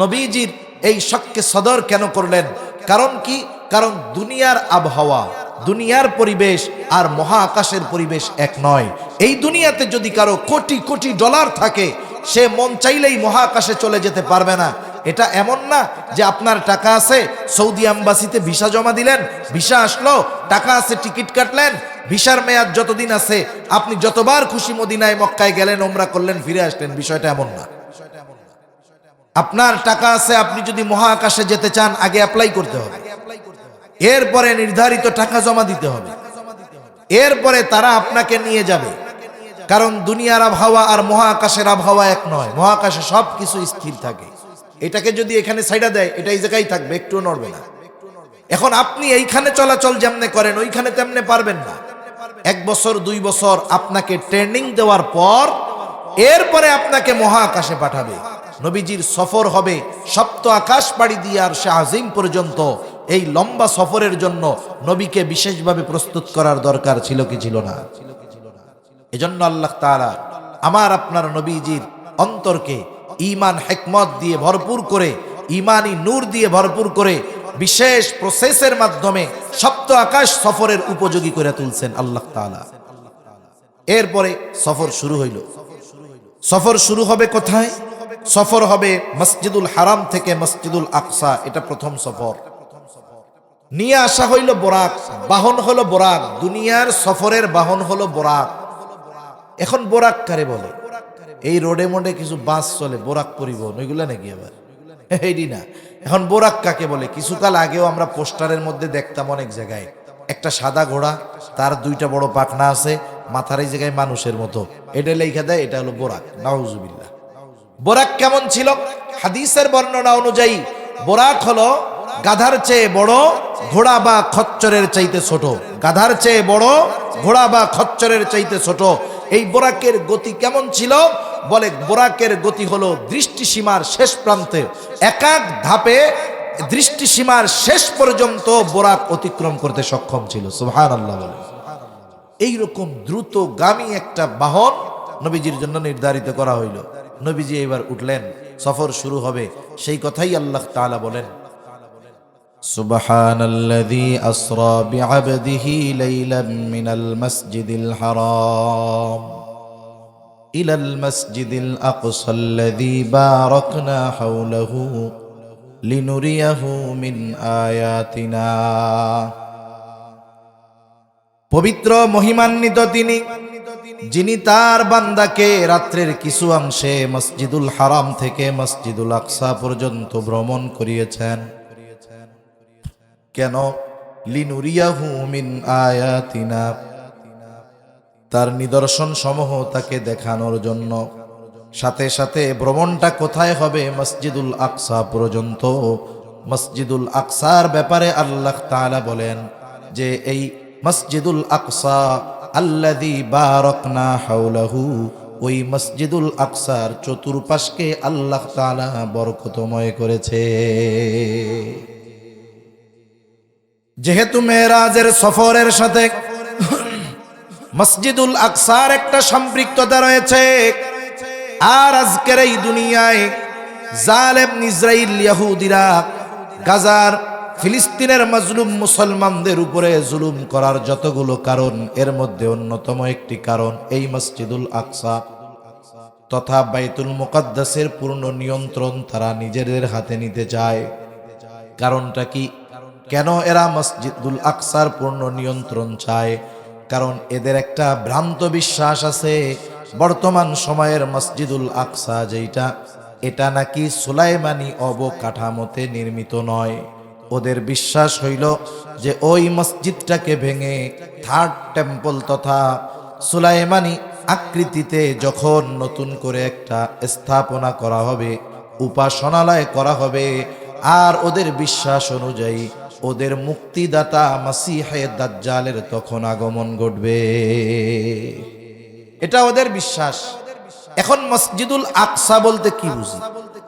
A: নবীজির এই শক্কে সদর কেন করলেন? কারণ কি? কারণ দুনিয়ার আবহাওয়া, দুনিয়ার পরিবেশ আর মহাকাশের পরিবেশ এক নয়। এই দুনিয়াতে যদি কারো কোটি কোটি ডলার থাকে, সে মন চাইলেই মহাকাশে চলে যেতে পারবে না। এটা এমন না যে আপনার টাকা আছে, সৌদি এম্বাসিতে ভিসা জমা দিলেন, ভিসা আসলো, টাকা আছে, টিকিট কাটলেন, ভিসার মেয়াদ যতদিন আছে আপনি যতবার খুশি মদিনায় মক্কায় গেলেন, ওমরা করলেন, ফিরে আসলেন। বিষয়টা এমন না। আপনার টাকা আছে, আপনি যদি মহাকাশে যেতে চান আগে অ্যাপ্লাই করতে হবে, এরপরে নির্ধারিত টাকা জমা দিতে হবে, এরপরে তারা আপনাকে নিয়ে যাবে। কারণ দুনিয়ার আবহাওয়া আর মহাকাশের আবহাওয়া এক নয়। মহাকাশে সব কিছু স্থির থাকে। এটাকে যদি এখানে সাইডা দেয়, এটা এই জায়গায় থাকবে, একটুও নড়বে না। এখন আপনি এইখানে চলাচল যেমনে করেন, ওইখানে তেমনে পারবেন না। 1 বছর 2 বছর আপনাকে ট্রেনিং দেওয়ার পর এরপরে আপনাকে মহাকাশে পাঠাবে। নবীজির সফর হবে সপ্ত আকাশ পাড়ি দিয়ে আর সে আজিম পর্যন্ত। এই লম্বা সফরের জন্য নবীকে বিশেষভাবে প্রস্তুত করার দরকার ছিল কি ছিল না? এজন্য আল্লাহ তাআলা আমার আপনার নবীজির অন্তরকে ঈমান হিকমত দিয়ে ভরপুর করে, ঈমানি নূর দিয়ে ভরপুর করে বিশেষ প্রসেসের মাধ্যমে সপ্ত আকাশ সফরের উপযোগী করে তুলছেন আল্লাহ তাআলা। এরপরে সফর শুরু হইল। সফর শুরু হবে কোথায়? সফর হবে মসজিদুল হারাম থেকে মসজিদুল আকসা। এটা প্রথম সফর। নিয়ে আসা হইল বোরাক, বাহন হলো বোরাক। দুনিয়ার সফরের বাহন হলো বোরাক। এখন বোরাক কারে বলে? এই রোডে মোডে কিছু বাস চলে, বোরাক পরিবহন, ওইগুলা নাকি আবার? এইটি না। এখন বোরাক কাকে বলে? কিছুকাল আগেও আমরা পোস্টারের মধ্যে দেখতাম অনেক জায়গায়, একটা সাদা ঘোড়া, তার 2টা বড় পাখনা আছে, মাথার এই জায়গায় মানুষের মতো, এটা লেখা দেয়, এটা হলো বোরাক। নাউজুবিল্লাহ। বোরাক কেমন ছিল? হাদিসের বর্ণনা অনুযায়ী বোরাক হলো গাধার চেয়ে বড়, ঘোড়া বা খচ্চরের চাইতে ছোট। গাধার চেয়ে বড়, ঘোড়া বা খচ্চরের চাইতে ছোট। এই বোরাকের গতি কেমন ছিল? বলে বোরাকের গতি হলো দৃষ্টিসীমার শেষ প্রান্তে, এক এক ধাপে দৃষ্টিসীমার শেষ পর্যন্ত বোরাক অতিক্রম করতে সক্ষম ছিল। সুবহানাল্লাহ বলে। এইরকম দ্রুতগামী একটা বাহন নবীজির জন্য নির্ধারিত করা হইল। নবীজি এবার উঠলেন, সফর শুরু হবে। সেই কথাই আল্লাহ তাআলা বলেন, সুবহানাল্লাযী আসরা বিআবদিহি লাইলাম মিনাল মাসজিদিল হারাম ইলাল মাসজিদিল আকসাল্লাযী বারাকনা হাওলাহু লিনুরিয়াহু মিন আয়াতিনা। পবিত্র মহিমান্বিত তিনি, যিনি তার বান্দাকে রাত্রের কিছু অংশে মসজিদুল হারাম থেকে মসজিদুল আকসা পর্যন্ত ভ্রমণ করিয়েছেন। কেন? লিনুরিয়াহু মিন আয়াতিনা, তার নিদর্শন সমূহ তাকে দেখানোর জন্য। সাথে সাথে ভ্রমণটা কোথায় হবে? মসজিদুল আকসা পর্যন্ত। মসজিদুল আকসার ব্যাপারে আল্লাহ তাআলা বলেন যে এই মসজিদুল আকসা আল্লাযী বারাকনা হাওলাহু, ওই মসজিদুল আকসার চতুর্পাশকে আল্লাহ তাআলা বরকতময় করেছে। যেহেতু মেরাজের সফরের সাথে মসজিদুল আকসার একটা সম্পৃক্ততা রয়েছে, আর আজকের এই দুনিয়ায় জালেম ইসরাইল ইহুদিরা গাজার ফিলিস্তিনের মাজলুম মুসলমানদের উপরে জুলুম করার যতগুলো কারণ, এর মধ্যে অন্যতম একটি কারণ এই মসজিদুল আকসা তথা বাইতুল মুকাদ্দাসের পূর্ণ নিয়ন্ত্রণ তারা নিজেদের হাতে নিতে চায়। কারণটা কি? কেন এরা মসজিদুল আকসার পূর্ণ নিয়ন্ত্রণ চায়? কারণ এদের একটা ভ্রান্ত বিশ্বাস আছে, বর্তমান সময়ের মসজিদুল আকসা যেটা, এটা নাকি সুলাইমানি অবকাঠামোতে নির্মিত নয়। ওদের বিশ্বাস হইল যে ওই মসজিদটাকে ভেঙে থার্ড টেম্পল তথা সুলাইমানি আকৃতিতে যখন নতুন করে একটা স্থাপনা করা হবে, উপাসনালয় করা হবে, আর ওদের বিশ্বাস অনুযায়ী ওদের মুক্তিদাতা মাসিহে দাজ্জালের তখন আগমন ঘটবে। এটা ওদের বিশ্বাস। এখন মসজিদুল আকসা বলতে কি বুঝি?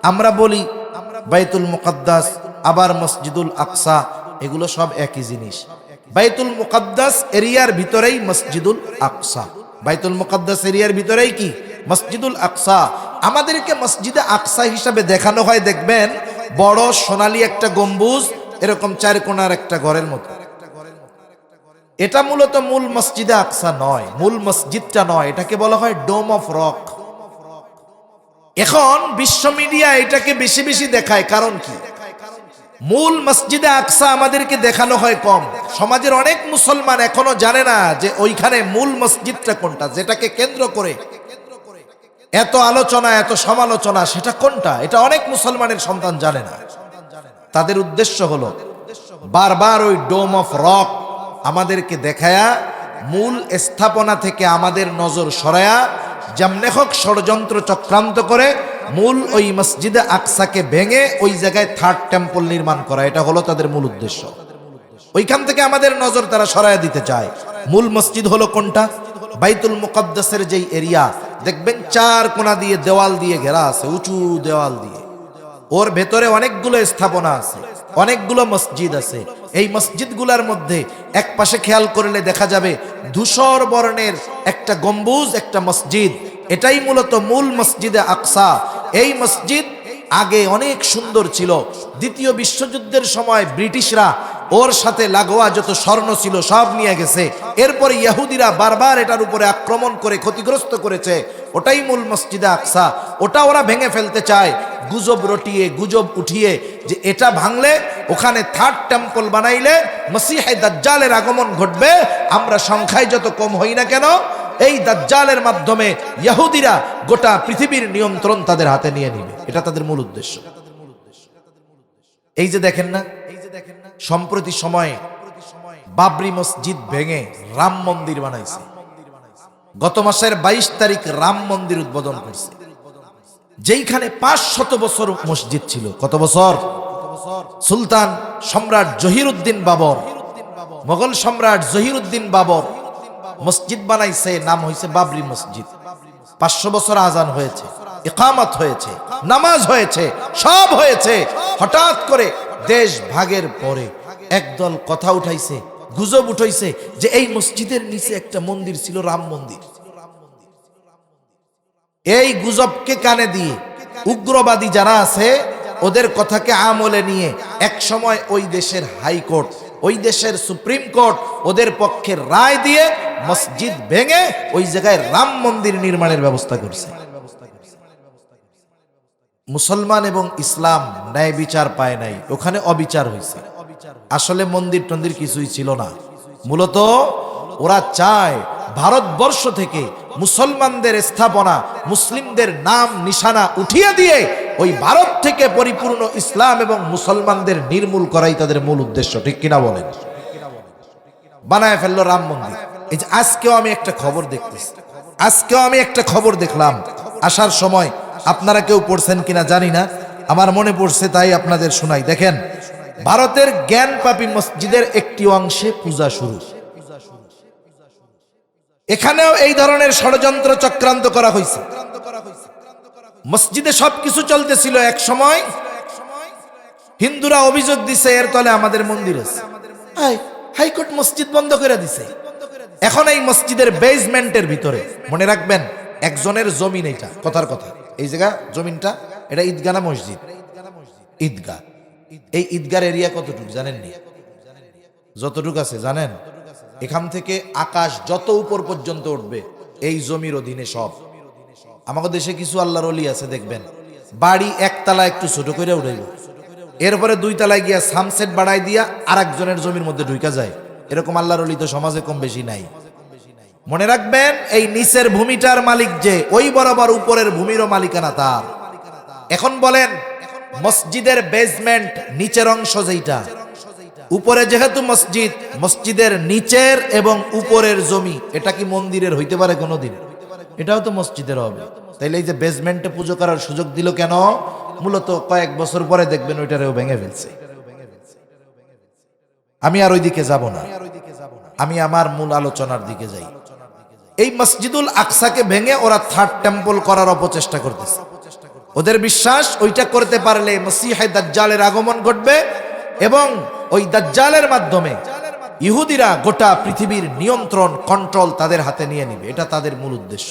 A: আমরা বলি বাইতুল মুকাদ্দাস, আবার মসজিদুল আকসা, এগুলো সব একই জিনিস। বাইতুল মুকাদ্দাস এরিয়ার ভিতরেই মসজিদুল আকসা, বাইতুল মুকাদ্দাস এরিয়ার ভিতরেই কি মসজিদুল আকসা। আমাদেরকে মসজিদে আকসা হিসাবে দেখানো হয়, দেখবেন বড় সোনালী একটা গম্বুজ, এরকম চার কোণার একটা ঘরের মতো। এটা মূলত মূল মসজিদে আকসা নয়, মূল মসজিদটা নয়, এটাকে বলা হয় ডোম অফ রক। এখন বিশ্ব মিডিয়া এটাকে বেশি বেশি দেখায়, কারণ কি? মূল মসজিদে আকসা আমাদেরকে দেখানো হয় কম। সমাজের অনেক মুসলমান এখনো জানে না যে ওইখানে মূল মসজিদটা কোনটা, যেটাকে কেন্দ্র করে এত আলোচনা এত সমালোচনা, সেটা কোনটা, এটা অনেক মুসলমানের সন্তান জানে না। তাদের উদ্দেশ্য হলো বারবার ওই ডোম অফ রক আমাদেরকে দেখায়া মূল স্থাপনা থেকে আমাদের নজর সরায়া যেমনে হোক ষড়যন্ত্র চক্রান্ত করে মূল ওই মসজিদে আকসাকে ভেঙে ওই জায়গায় থার্ড টেম্পল নির্মাণ করা। এটা হলো তাদের মূল উদ্দেশ্য। ওইখান থেকে আমাদের নজর তারা সরায়া দিতে চায়। মূল মসজিদ হলো কোনটা? বাইতুল মুকাদ্দাসের যেই এরিয়া, দেখবেন চার কোণা দিয়ে দেওয়াল দিয়ে ঘেরা আছে, উঁচু দেওয়াল দিয়ে। ওর ভেতরে অনেকগুলো স্থাপনা আছে, অনেকগুলো মসজিদ আছে। এই মসজিদগুলোর মধ্যে এক পাশে খেয়াল করলে দেখা যাবে ধূসর বর্ণের একটা গম্বুজ, একটা মসজিদ। এটাই মূলত মূল মসজিদে আকসা। এই মসজিদ আগে অনেক সুন্দর ছিল। দ্বিতীয় বিশ্বযুদ্ধের সময় ব্রিটিশরা ওর সাথে লাগোয়া যত স্বর্ণ ছিল সব নিয়ে গেছে। এরপরে ইহুদিরা বারবার এটার উপরে আক্রমণ করে ক্ষতিগ্রস্ত করেছে। ওটাই মূল মসজিদে আকসা। ওটা ওরা ভেঙে ফেলতে চায়, গুজব রটিয়ে গুজব উঠিয়ে যে এটা ভাঙলে ওখানে থার্ড টেম্পল বানাইলে মসিহে দাজ্জালের আগমন ঘটবে। আমরা সংখ্যায় যত কম হই না কেন, এই দাজ্জালের মাধ্যমে ইহুদিরা গোটা পৃথিবীর নিয়ন্ত্রণ তাদের হাতে নিয়ে নিবে। এটা তাদের মূল উদ্দেশ্য। এই যে দেখেন না, সম্প্রতি সময়ে বাবরি মসজিদ ভেঙে রাম মন্দির বানাইছে। গত মাসের 22 তারিখ রাম মন্দির উদ্বোধন করছে, যেইখানে 500 বছর মসজিদ ছিল। কত বছর? সুলতান সম্রাট জহিরুদ্দিন বাবর, মোগল সম্রাট জহিরুদ্দিন বাবর মসজিদ বানাইছে, নাম হয়েছে বাবরি মসজিদ। 500 বছর আজান হয়েছে, ইকামত হয়েছে, নামাজ হয়েছে, সব হয়েছে। হঠাৎ করে দেশ ভাগের পরে একদল কথা উঠাইছে, গুজব উঠাইছে যে এই মসজিদের নিচে একটা মন্দির ছিল, রাম মন্দির। এই গুজবকে কানে দিয়ে উগ্রবাদী যারা আছে ওদের কথাকে আমলে নিয়ে এক সময় ওই দেশের হাইকোর্ট, ওই দেশের সুপ্রিম কোর্ট ওদের পক্ষে রায় দিয়ে মসজিদ ভেঙে ওই জায়গায় রাম মন্দির নির্মাণের ব্যবস্থা করছে। মুসলমান এবং ইসলাম ন্যায় বিচার পায় নাই, ওখানে অবিচার হয়েছে। আসলে মন্দির টন্দির কিছুই ছিল না। মূলত ওরা চায় ভারতবর্ষ থেকে মুসলমানদের স্থাপনা, মুসলিমদের নাম নিশানা উঠিয়ে দিয়ে ওই ভারত থেকে পরিপূর্ণ ইসলাম এবং মুসলমানদের নির্মূল করাই তাদের মূল উদ্দেশ্য। ঠিক কিনা বলেন? বানায় ফেললো রাম মন্দির। এই যে আজকেও আমি একটা খবর দেখলাম আসার সময়, আপনারা কেউ পড়ছেন কিনা জানি না, আমার মনে পড়ছে তাই আপনাদের শোনাই। দেখেন, ভারতের জ্ঞানপাপী মসজিদের একটি অংশে পূজা শুরু। এখানেও এই ধরনের ষড়যন্ত্র চক্রান্ত করা হয়েছে। মসজিদে সবকিছু চলতেছিল, এক সময় হিন্দুরা অভিযোগ দিছে এর তলে আমাদের মন্দির আছে। হাইকোর্ট মসজিদ বন্ধ করে দিছে। এখন এই মসজিদের বেসমেন্টের ভিতরে, মনে রাখবেন, একজনের জমিন, এইটা কথার কথা, এই জায়গা জমিনটা, এটা ঈদগাহ না মসজিদ? ঈদগাহ। এই ঈদগার এরিয়া কতটুকু জানেন নি? যতটুকু আছে জানেন? এখান থেকে আকাশ যত উপর পর্যন্ত উঠবে এই জমির অধীনে সব। আমাদের দেশে কিছু আল্লাহর ওলি আছে, দেখবেন বাড়ি একতলা একটু ছোট করে উঠাইব, এরপরে 2 তলায় গিয়া সামসেট বাড়াই দিয়া আর একজনের জমির মধ্যে ঢুকা যায়। এরকম আল্লাহর ওলি তো সমাজে কম বেশি নাই। মনে রাখবেন, এই নিচের ভূমিটার মালিক যে, ওই বরাবর উপরের ভূমিরও মালিকানা তার। এখন বলেন, মসজিদের বেসমেন্ট নিচের অংশ যেটা, উপরে যেহেতু মসজিদ, মসজিদের নিচের এবং উপরের জমি, এটা কি মন্দিরের হইতে পারে কোনোদিন? এটাও তো মসজিদের হবে। তাইলে এই যে বেসমেন্টে পুজো করার সুযোগ দিল কেন? মূলত কয়েক বছর পরে দেখবেন ওইটারেও ভেঙে ফেলছে। আমি আর ওই দিকে যাব না, আমি আমার মূল আলোচনার দিকে যাই। এই মসজিদুল আকসাকে ভেঙে ওরা থার্ড টেম্পল করার অপচেষ্টা করতেছে। ওদের বিশ্বাস, ওইটা করতে পারলে মসিহে দাজ্জালের আগমন ঘটবে এবং ওই দাজ্জালের মাধ্যমে ইহুদিরা গোটা পৃথিবীর নিয়ন্ত্রণ, কন্ট্রোল তাদের হাতে নিয়ে নেবে। এটা তাদের মূল উদ্দেশ্য।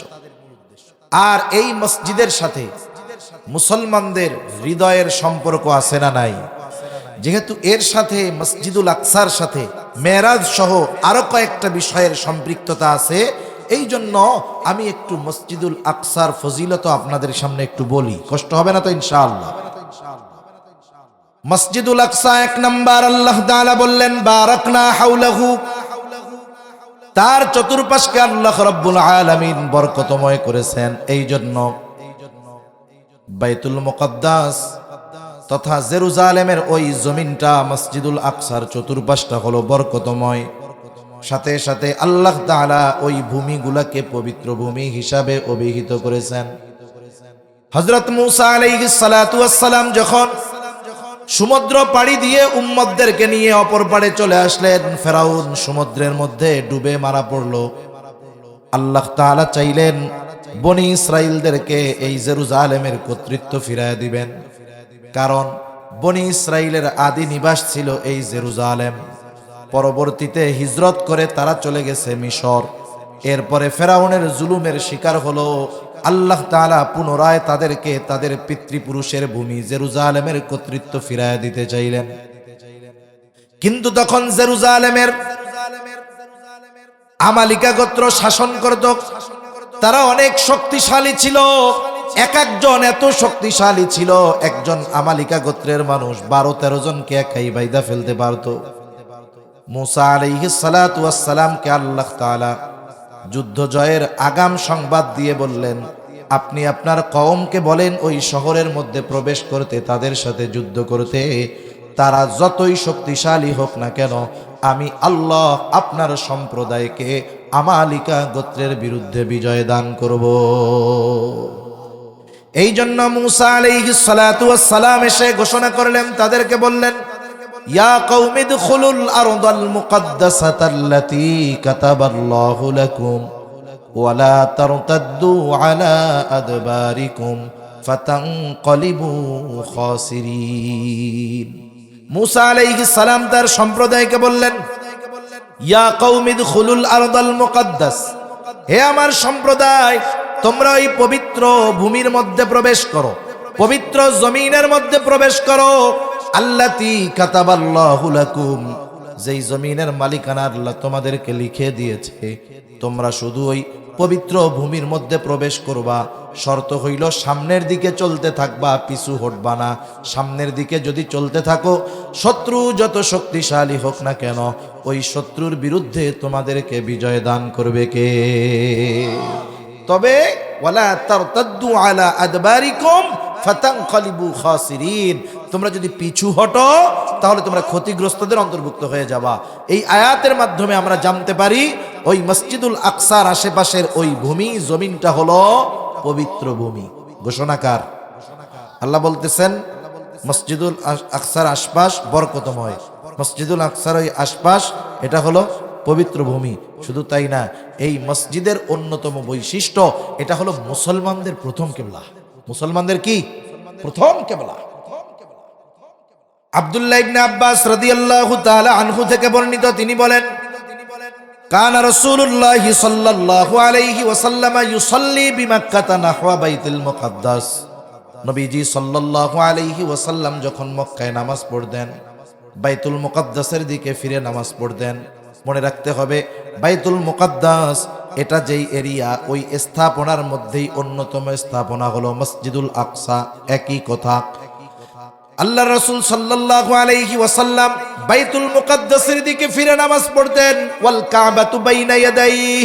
A: আর এই মসজিদের সাথে মুসলমানদের হৃদয়ের সম্পর্ক আছে না নাই? যেহেতু এর সাথে মসজিদুল আকসার সাথে মেরাজ সহ আরো কয়েকটা বিষয়ের সম্পৃক্ততা আছে, এই জন্য আমি একটু মসজিদুল আকসার ফজিলত আপনাদের সামনে একটু বলি। কষ্ট হবে না তো ইনশাআল্লাহ? মসজিদুল আকসা 1 নাম্বার, আল্লাহ তাআলা বললেন বারাকনা হাওলাহু, তার চতুর্পাশকে আল্লাহ রাব্বুল আলামিন বরকতময় করেছেন। এই জন্য বাইতুল মুকদ্দাস তথা জেরুজালেমের ওই জমিনটা, মসজিদুল আকসার চতুর্পাশটা হলো বরকতময়। সাথে সাথে আল্লাহ তাআলা ওই ভূমিগুলোকে পবিত্র ভূমি হিসাবে অভিহিত করেছেন। হযরত মূসা আলাইহিস সালাতু ওয়াস সালাম যখন সমুদ্র পাড়ি দিয়ে উম্মতদেরকে নিয়ে অপর পাড়ে চলে আসলেন, ফেরাউন সমুদ্রের মধ্যে ডুবে মারা পড়ল। আল্লাহ তাআলা চাইলেন বনি ইসরাইলদেরকে এই জেরুজালেমের কর্তৃত্ব ফিরায় দিবেন, কারণ বনি ইসরাইলের আদি নিবাস ছিল এই জেরুজালেম। পরবর্তীতে হিজরত করে তারা চলে গেছে মিশর। এরপরে ফেরাউনের জুলুমের শিকার হলো। আল্লাহ তাআলা পুনরায় তাদেরকে তাদের পিতৃপুরুষের ভূমি জেরুজালেমের কর্তৃত্ব ফিরায় দিতে চাইলেন। কিন্তু তখন জেরুজালেমের আমালিকা গোত্র শাসন করত। তারা অনেক শক্তিশালী ছিল, এক একজন এত শক্তিশালী ছিল, একজন আমালিকা গোত্রের মানুষ 12-13 জনকে একাই বাইদা ফেলতে পারত। মূসা আলাইহিস সালাতু ওয়াস সালামকে আল্লাহ তাআলা যুদ্ধ জয়ের আগাম সংবাদ দিয়ে বললেন, আপনি আপনার কওমকে বলেন ওই শহরের মধ্যে প্রবেশ করতে, তাদের সাথে যুদ্ধ করতে। তারা যতই শক্তিশালী হোক না কেন, আমি আল্লাহ আপনার সম্প্রদায়কে আমালিকা গোত্রের বিরুদ্ধে বিজয় দান করব। এই জন্য মূসা আলাইহিস সালাতু ওয়াস সালাম এসে ঘোষণা করলেন, তাদেরকে বললেন, ইয়া কওমি দুখুলুল আরদাল মুকদ্দাসাতাল্লাতী কাতাবাল্লাহু লাকুম ওয়া লা তারতাদ্দু আলা আদবারিকুম ফাতানকালিবু খাসিরিন। মূসা আলাইহিস সালাম তার সম্প্রদায়কে বললেন, ইয়া কওমি দুখুলুল আরদাল মুকদ্দাস, হে আমার সম্প্রদায়, তোমরা এই পবিত্র ভূমির মধ্যে প্রবেশ করো, পবিত্র জমিনের মধ্যে প্রবেশ করো। আল্লাতী কাতাবাল্লাহু লাকুম, যেই জমিনের মালিকানা আল্লাহ তোমাদেরকে লিখে দিয়েছে, তোমরা শুধু ওই পবিত্র ভূমির মধ্যে প্রবেশ করবা। শর্ত হইল সামনের দিকে চলতে থাকবা, পিছু হটবা না। সামনের দিকে যদি চলতে থাকো, শত্রু যত শক্তিশালী হোক না কেন, ওই শত্রুর বিরুদ্ধে তোমাদেরকে বিজয় দান করবে কে? তবে ওয়ালা তারতাদ্দু আলা আদবারিকুম ফাতানকালিবু খাসিরিন, তোমরা যদি পিছু হটো তাহলে তোমরা ক্ষতিগ্রস্তদের অন্তর্ভুক্ত হয়ে যাবা। এই আয়াতের মাধ্যমে আমরা জানতে পারি ওই মসজিদুল আকসার আশেপাশের ওই ভূমি জমিনটা হলো পবিত্র ভূমি। ঘোষণাকার আল্লাহ বলতেছেন, মসজিদুল আকসার আশপাশ বরকতময়। মসজিদুল আকসার ওই আশপাশ, এটা হলো পবিত্র ভূমি। শুধু তাই না, এই মসজিদের অন্যতম বৈশিষ্ট্য এটা হলো মুসলমানদের প্রথম কিবলা। মুসলমানদের কি প্রথম কিবলা। আব্দুল্লাহ ইবনে আব্বাস রাদিয়াল্লাহু তাআলা আনহু থেকে বর্ণিত, তিনি বলেন, কানা রাসূলুল্লাহ সাল্লাল্লাহু আলাইহি ওয়াসাল্লাম ইউসাল্লি বিমাক্কাতা নাহওয়া বাইতুল মুকাদ্দাস। নবীজি সাল্লাল্লাহু আলাইহি ওয়াসাল্লাম যখন মক্কায় নামাজ পড়তেন, বাইতুল মুকাদ্দাসের দিকে ফিরে নামাজ পড়তেন। মনে রাখতে হবে, বাইতুল মুকাদ্দাস এটা যেই এরিয়া, ওই স্থাপনার মধ্যেই অন্যতম স্থাপনা হলো মসজিদুল আকসা। একই কথা, আল্লাহ রাসূল সাল্লাল্লাহু আলাইহি ওয়াসাল্লাম বাইতুল মুকাদ্দাসের দিকে ফিরে নামাজ পড়তেন। ওয়াল কাবাতু বাইনা ইয়াদাইহি,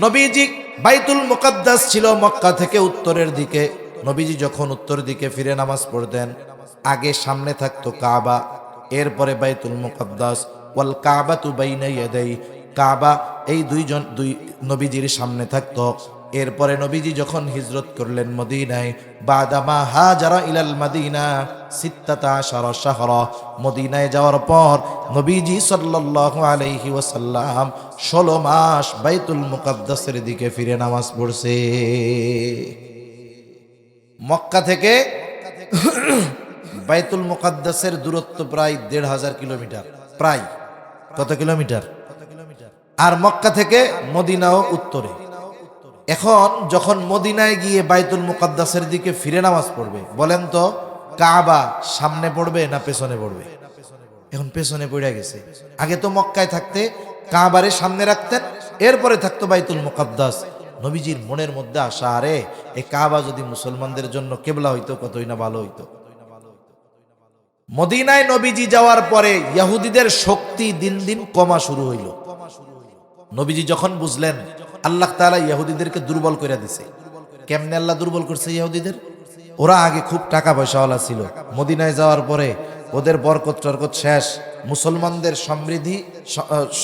A: নবীজি বাইতুল মুকাদ্দাস ছিল মক্কা থেকে উত্তরের দিকে। নবীজি যখন উত্তর দিকে ফিরে নামাজ পড়তেন, আগে সামনে থাকতো কাবা, এরপরে বাইতুল মুকাদ্দাস। ওয়াল কাবাতু বাইনা ইয়াদাইহি, কাবা এই দুই নবীজির সামনে থাকতো। এরপরে নবীজি যখন হিজরত করলেন মদিনায়, বাদামা হাজারা ইলাল মদিনা সিত্তাতা আশারা শাহরা, মদিনায় যাওয়ার পর নবীজি সাল্লাল্লাহু আলাইহি ওয়াসাল্লাম 16 মাস বাইতুল মুকাদ্দাসের দিকে ফিরে নামাজ পড়ছে। মক্কা থেকে বাইতুল মুকাদ্দাসের দূরত্ব প্রায় 1500 কিলোমিটার। প্রায় কত কিলোমিটার? আর মক্কা থেকে মদিনাও উত্তরে। এখন যখন মদিনায় গিয়ে বাইতুল মুকাদ্দাসের দিকে ফিরে নামাজ পড়বে, বলেন তো কাবা সামনে পড়বে না পেছনে পড়বে? এখন পেছনে পড়ে গেছে। আগে তো মক্কায় থাকতে কাবারে সামনে রাখতেন, এরপরে থাকতো বাইতুল মুকাদ্দাস। নবীজির মনের মধ্যে আসা, আরে এই কাবা যদি মুসলমানদের জন্য কেবলা হইতো কতই না ভালো হইতো। মদিনায় নবীজি যাওয়ার পরে ইহুদিদের শক্তি দিন দিন কমা শুরু হইল। নবীজি যখন বুঝলেন আল্লাহ তাআলা ইহুদিদেরকে দুর্বল করে দিছে। কেমনে আল্লাহ দুর্বল করছে ইহুদিদের? ওরা আগে খুব টাকা পয়সাওয়ালা ছিল, মদিনায় যাওয়ার পরে ওদের বরকত টরকত শেষ, মুসলমানদের সমৃদ্ধি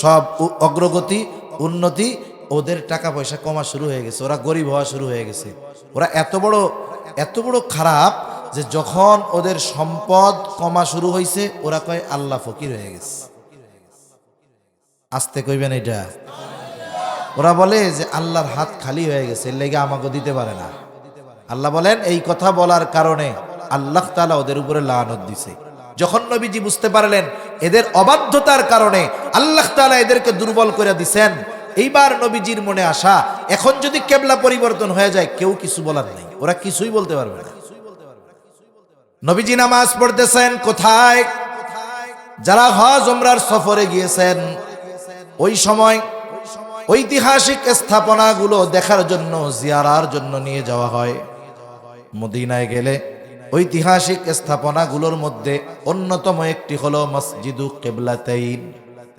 A: সব অগ্রগতি উন্নতি, ওদের টাকা পয়সা কমা শুরু হয়ে গেছে, ওরা গরিব হওয়া শুরু হয়ে গেছে। ওরা এত বড় খারাপ যে যখন ওদের সম্পদ কমা শুরু হয়েছে, ওরা কয় আল্লাহ ফকির হয়ে গেছে। আস্তে কইবেন এটা। ওরা বলে যে আল্লাহর হাত খালি হয়ে গেছে, এর লেগে আমাকে দিতে পারে না। আল্লাহ বলেন এই কথা বলার কারণে আল্লাহ তাআলা ওদের উপরে লানত দিছে। যখন নবীজি বুঝতে পারলেন এদের অবাধ্যতার কারণে আল্লাহ তাআলা এদেরকে দুর্বল করে দিছেন, এইবার নবীজির মনে আসা, এখন যদি কেবলা পরিবর্তন হয়ে যায় কেউ কিছু বলার নেই, ওরা কিছুই বলতে পারবে না। নবীজি নামাজ পড়তেছেন কোথায়? যারা হজ উমরার সফরে গিয়েছেন, ওই সময় ঐতিহাসিক স্থাপনাগুলো দেখার জন্য, জিয়ারার জন্য নিয়ে যাওয়া হয়। মদিনায় গেলে ঐতিহাসিক স্থাপনাগুলোর মধ্যে অন্যতম একটি হলো মসজিদু কিবলাতাইন।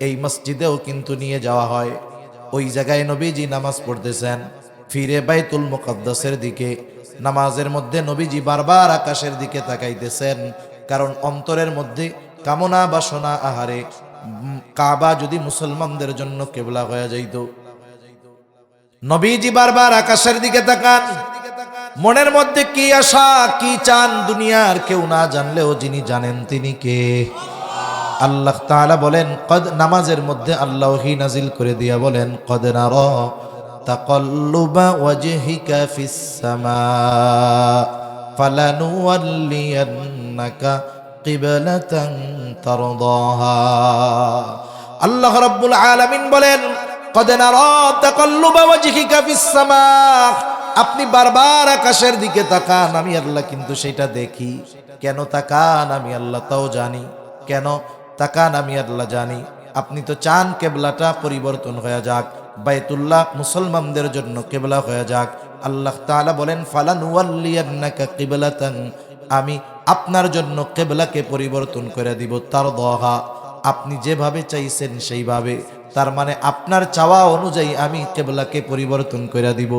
A: এই মসজিদেও কিন্তু নিয়ে যাওয়া হয়। ওই জায়গায় নবীজি নামাজ পড়তেছেন, ফিরে বাইতুল মুকাদ্দাসের দিকে। নামাজের মধ্যে নবীজি বারবার আকাশের দিকে তাকাইতেছেন, কারণ অন্তরের মধ্যে কামনা বাসনা, আহারে কাবা যদি মুসলমানদের জন্য কেবলা হয়ে যাইত। নবীজি বারবার আকাশের দিকে তাকান, মনের মধ্যে কি আশা কি চান দুনিয়ার কেউ না জানলেও যিনি জানেন তিনি কে? আল্লাহ তাআলা বলেন, নামাজের মধ্যে আল্লাহ ওহী নাজিল করে দিয়া বলেন, কদ নারা তাকাল্লুবা ওয়াজহিকা ফিস সামা ফালানুওয়াল্লিয়ান্নাকা কিবলাতান তারদাহা। আল্লাহ রাব্বুল আলামিন বলেন, কদ নারা তাকাল্লুবা ওয়াজহিকা ফিস সামা, আপনি বারবার আকাশের দিকে তাকান, আমি আল্লাহ কিন্তু সেটা দেখি। কেন তাকান আমি আল্লাহ তাও জানি, কেন তাকান আমি আল্লাহ জানি। আপনি তো চান কেবলাটা পরিবর্তন হয়ে যাক, বাইতুল্লাহ মুসলমানদের জন্য কেবলা হয়ে যাক। আল্লাহ তাআলা বলেন, ফালানুওয়াল্লিয়ান্নাকা কিবলাতান, আমি আপনার জন্য কেবলাকে পরিবর্তন করে দিব, তারদাহা, আপনি যেভাবে চাইছেন সেইভাবে। তার মানে আপনার চাওয়া অনুযায়ী আমি কেবলাকে পরিবর্তন করে দিব।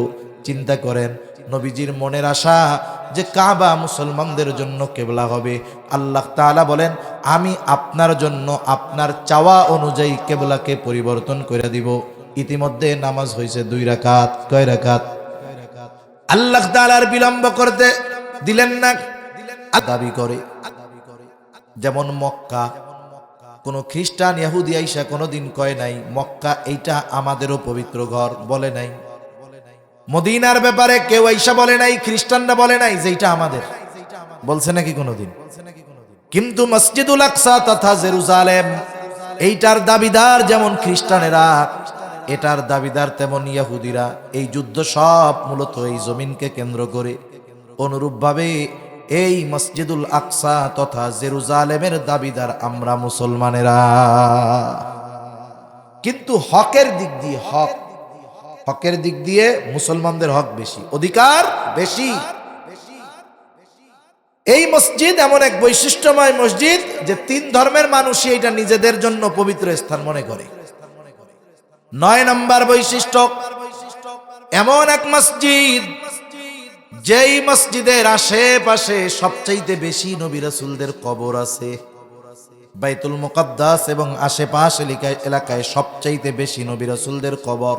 A: চিন্তা করেন, নবীজির মনের আশা যে কাবা মুসলমানদের জন্য কেবলা হবে। আল্লাহ তাআলা বলেন, আমি আপনার জন্য আপনার চাওয়া অনুযায়ী কেবলাকে পরিবর্তন করে দিব। ইতিমধ্যে নামাজ হয়েছে 2 রাকাত। কয় রাকাত? আল্লাহ তাআলার বিলম্ব করতে দিলেন না। দাবি করে যেমন মক্কা কোনো খ্রিস্টান ইহুদি আইসা কোনোদিন কয় নাই মক্কা এইটা আমাদেরও পবিত্র ঘর, বলে নাই। মদিনার ব্যাপারে কেউ আইসা বলে নাই, খ্রিস্টানরা বলে নাই যে এইটা আমাদের, বলছে নাকি কোনোদিন? কিন্তু মসজিদুল আকসা তথা জেরুজালেম এইটার দাবিদার যেমন খ্রিস্টানেরা, এটার দাবিদার তেমন ইহুদিরা। এই যুদ্ধ সব মূলত এই জমিনকে কেন্দ্র করে। অনুরূপভাবে এই মসজিদুল আকসা তথা জেরুজালেমের দাবিদার আমরা মুসলমানেরা। কিন্তু হকের দিক দিয়ে, হকের দিক দিয়ে মুসলমানদের হক বেশি, অধিকার বেশি। এই মসজিদ এমন এক বৈশিষ্ট্যময় মসজিদ যে তিন ধর্মের মানুষই এটা নিজেদের জন্য পবিত্র স্থান মনে করে। 9 নম্বর বৈশিষ্ট্য, এমন এক মসজিদ যেই মসজিদের আশেপাশে সবচাইতে বেশি নবী রাসূলদের কবর আছে। বাইতুল মুকাদ্দাস এবং আশেপাশ এলাকায় সবচাইতে বেশি নবী রাসূলদের কবর।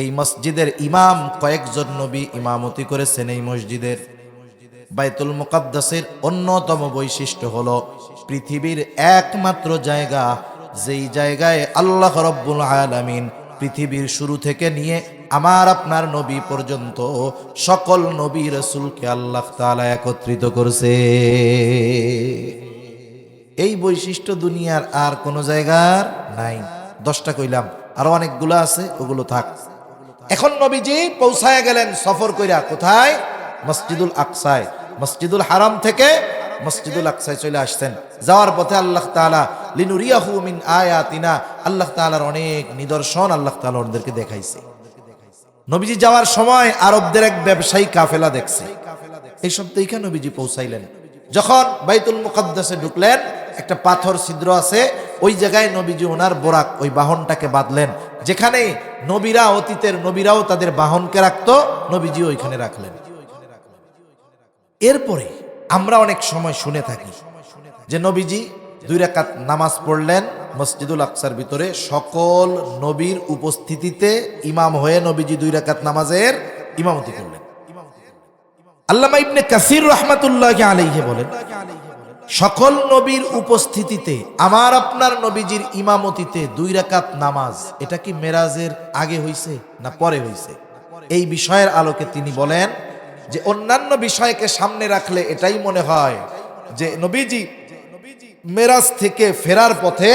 A: এই মসজিদের ইমাম কয়েকজন নবী ইমামতি করেছেন এই মসজিদের। বাইতুল মুকাদ্দাসের অন্যতম বৈশিষ্ট্য হলো পৃথিবীর একমাত্র জায়গা যেই জায়গায় আল্লাহ রাব্বুল আলামিন পৃথিবীর শুরু থেকে নিয়ে আমার আপনার নবী পর্যন্ত সকল নবী রাসূলকে আল্লাহ তাআলা একত্রিত করেছে। এই বৈশিষ্ট্য দুনিয়ার আর কোন জায়গার নাই। 10টা কইলাম, আরো অনেকগুলো আছে, ওগুলো থাক। এখন নবীজি পৌঁছায় গেলেন সফর কইরা কোথায়? মসজিদুল আকসায়। মসজিদুল হারাম থেকে মসজিদুল আকসায় চলে আসছেন। যাওয়ার পথে আল্লাহ তাআলা লিনুরিয়াহু মিন আয়াতিনা, আল্লাহ তাআলার অনেক নিদর্শন আল্লাহ তাআলা ওদেরকে দেখাইছে। নবীজি যাওয়ার সময় আরবদের এক ব্যবসায়ী কাফেলা দেখছে। এই সব দেখে নবীজি পৌঁছাইলেন। যখন বাইতুল মুকাদ্দাসে ঢুকলেন, একটা পাথর ছিদ্র আছে, ওই জায়গায় নবীজি ওনার বোরাক, ওই বাহনটাকে বাঁধলেন। যেখানে নবীরা, অতীতের নবীরাও তাদের বাহনকে রাখতো, নবীজি ওইখানে রাখলেন। এরপরে আমরা অনেক সময় শুনে থাকি যে নবীজি 2 রাকাত নামাজ পড়লেন মসজিদুল আকসার ভিতরে, সকল নবীর উপস্থিতিতে ইমাম হয়ে নবীজি 2 রাকাত নামাজের ইমামতি করলেন। আল্লামা ইবনে কাসির রাহমাতুল্লাহি আলাইহি বলেন, সকল নবীর উপস্থিতিতে আমার আপনার নবীজির ইমামতিতে 2 রাকাত নামাজ, এটা কি মেরাজের আগে হইছে না পরে হইছে? এই বিষয়ের আলোকে তিনি বলেন যে অন্যান্য বিষয়কে সামনে রাখলে এটাই মনে হয় যে নবীজি মেরাজ থেকে ফেরার পথে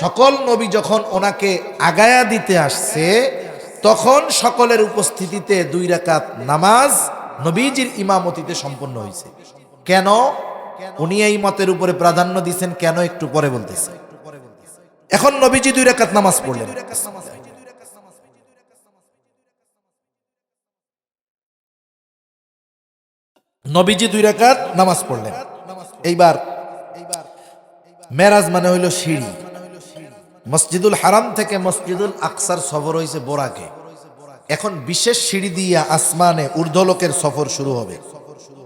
A: সকল নবী যখন ওনাকে আগায়া দিতে আসছে, তখন সকলের উপস্থিতিতে 2 রাকাত নামাজ নবীজির ইমামতিতে সম্পন্ন হয়েছে। কেন উনি এই মতের উপরে প্রাধান্য দিচ্ছেন, কেন একটু পরে বলতেছে। এখন নবীজি 2 রাকাত নামাজ পড়লেন। নবীজি 2 রাকাত নামাজ পড়লেন। এইবার মেরাজ মানে হইল সিঁড়ি। মসজিদুল হারাম থেকে মসজিদুল আকসার সফর হয়েছে বোরাকে। এখন বিশেষ সিঁড়ি দিয়া আসমানে ঊর্ধ্বলোকের সফর শুরু হবে।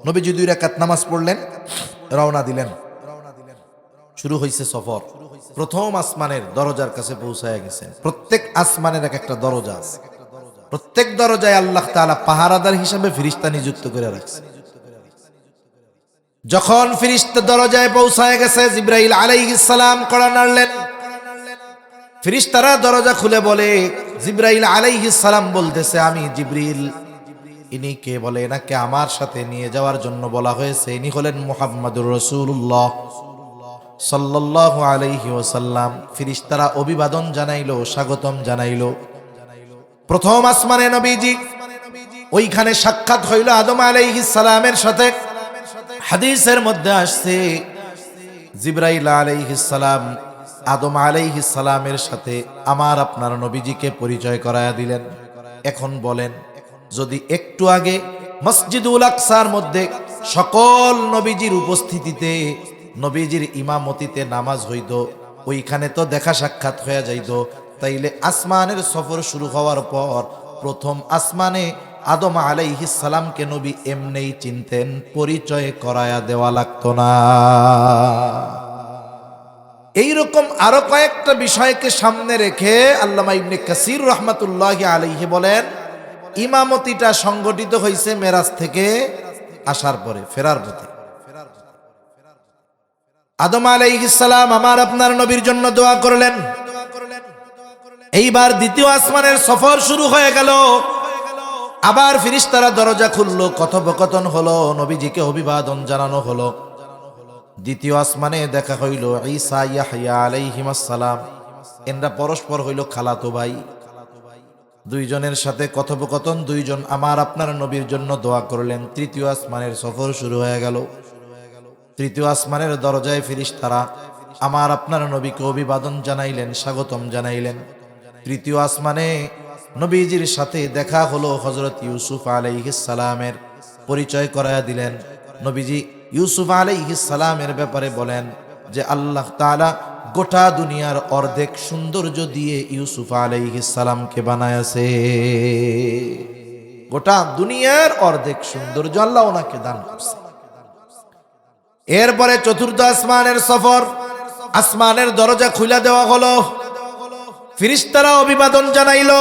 A: নবীজি 2 রাকাত নামাজ পড়লেন, রওনা দিলেন, শুরু হয়েছে সফর। প্রথম আসমানের দরজার কাছে পৌঁছায় গেছেন। প্রত্যেক আসমানের এক একটা দরজা আছে। প্রত্যেক দরজায় আল্লাহ তাআলা পাহারাদার হিসেবে ফেরেশতা নিযুক্ত করে রাখছেন। যখন ফেরেশতা দরজায় পৌঁছায় গেছে, জিবরাইল আলাইহিস সালাম কড়া নাড়লেন। ফেরেশতারা দরজা খুলে বলে, জিবরাইল আলাইহিস সালাম বলতেছে, আমি জিবরিল। ইনি কে? বলে, এনাকে আমার সাথে নিয়ে যাওয়ার জন্য বলা হয়েছে। ইনি হলেন মুহাম্মদুর রাসূলুল্লাহ সাল্লাল্লাহু আলাইহি ওয়াসাল্লাম। ফেরেশতারা অভিবাদন জানাইলো, স্বাগতম জানাইলো। প্রথম আসমানে নবীজি, ওইখানে সাক্ষাৎ হইল আদম আলাইহিস সালামের সাথে। হাদিসের মধ্যে আসছে জিবরাইল আলাইহিস সালাম আদম আলাইহিস সালামের সাথে আমার আপনার নবীজিকে পরিচয় করায়া দিলেন। এখন বলেন, যদি একটু আগে মসজিদুল আকসার মধ্যে সকল নবীজির উপস্থিতিতে নবীজির ইমামতিতে নামাজ হইত, ওইখানে তো দেখা সাক্ষাৎ হয়ে যাইত, তাইলে আসমানের সফর শুরু হওয়ার পর প্রথম আসমানে আদম আলাইহিস সালামকে নবী এমনিই চিনতেন, পরিচয় করায়া দেওয়া লাগতো না। এইরকম আরো কয়েকটা বিষয়কে সামনে রেখে আল্লামা ইবনে কাসির রাহমাতুল্লাহি আলাইহি বলেন, ইমামতিটা সংগঠিত হয়েছে মেরাজ থেকে আসার পরে, ফেরার পথে। আদম আলাইহিস সালাম আমার আপনার নবীর জন্য দোয়া করলেন। এইবার দ্বিতীয় আসমানের সফর শুরু হয়ে গেল। আবার ফেরেশতারা দরজা খুললো, কথোপকথন হলো, নবীজিকে অভিবাদন জানানো হলো। দ্বিতীয় আসমানে দেখা হইল ঈসা ইয়াহইয়া আলাইহিমাস সালাম। এনরা পরস্পর হইল খালাতো ভাই। দুইজনের সাথে কথোপকথন, দুইজন আমার আপনার নবীর জন্য দোয়া করলেন। তৃতীয় আসমানের সফর শুরু হয়ে গেল। তৃতীয় আসমানের দরজায় ফেরেশতারা আমার আপনার নবীকে অভিবাদন জানাইলেন, স্বাগতম জানাইলেন। তৃতীয় আসমানে নবীজির সাথে দেখা হলো। হযরত ইউসুফ আলাইহিস সালামের পরিচয় করায়া দিলেন। নবীজি ইউসুফ আলাইহিস সালামের ব্যাপারে বলেন যে আল্লাহ তাআলা গোটা দুনিয়ার অর্ধেক সৌন্দর্য দিয়ে ইউসুফ আলাইহিস সালামকে বানায়াছে। গোটা দুনিয়ার অর্ধেক সৌন্দর্য আল্লাহ ওনাকে দান করছে। এরপরে চতুর্থ আসমানের সফর, আসমানের দরজা খুলে দেওয়া হলো। ফেরেশতারা অভিবাদন জানাইলো।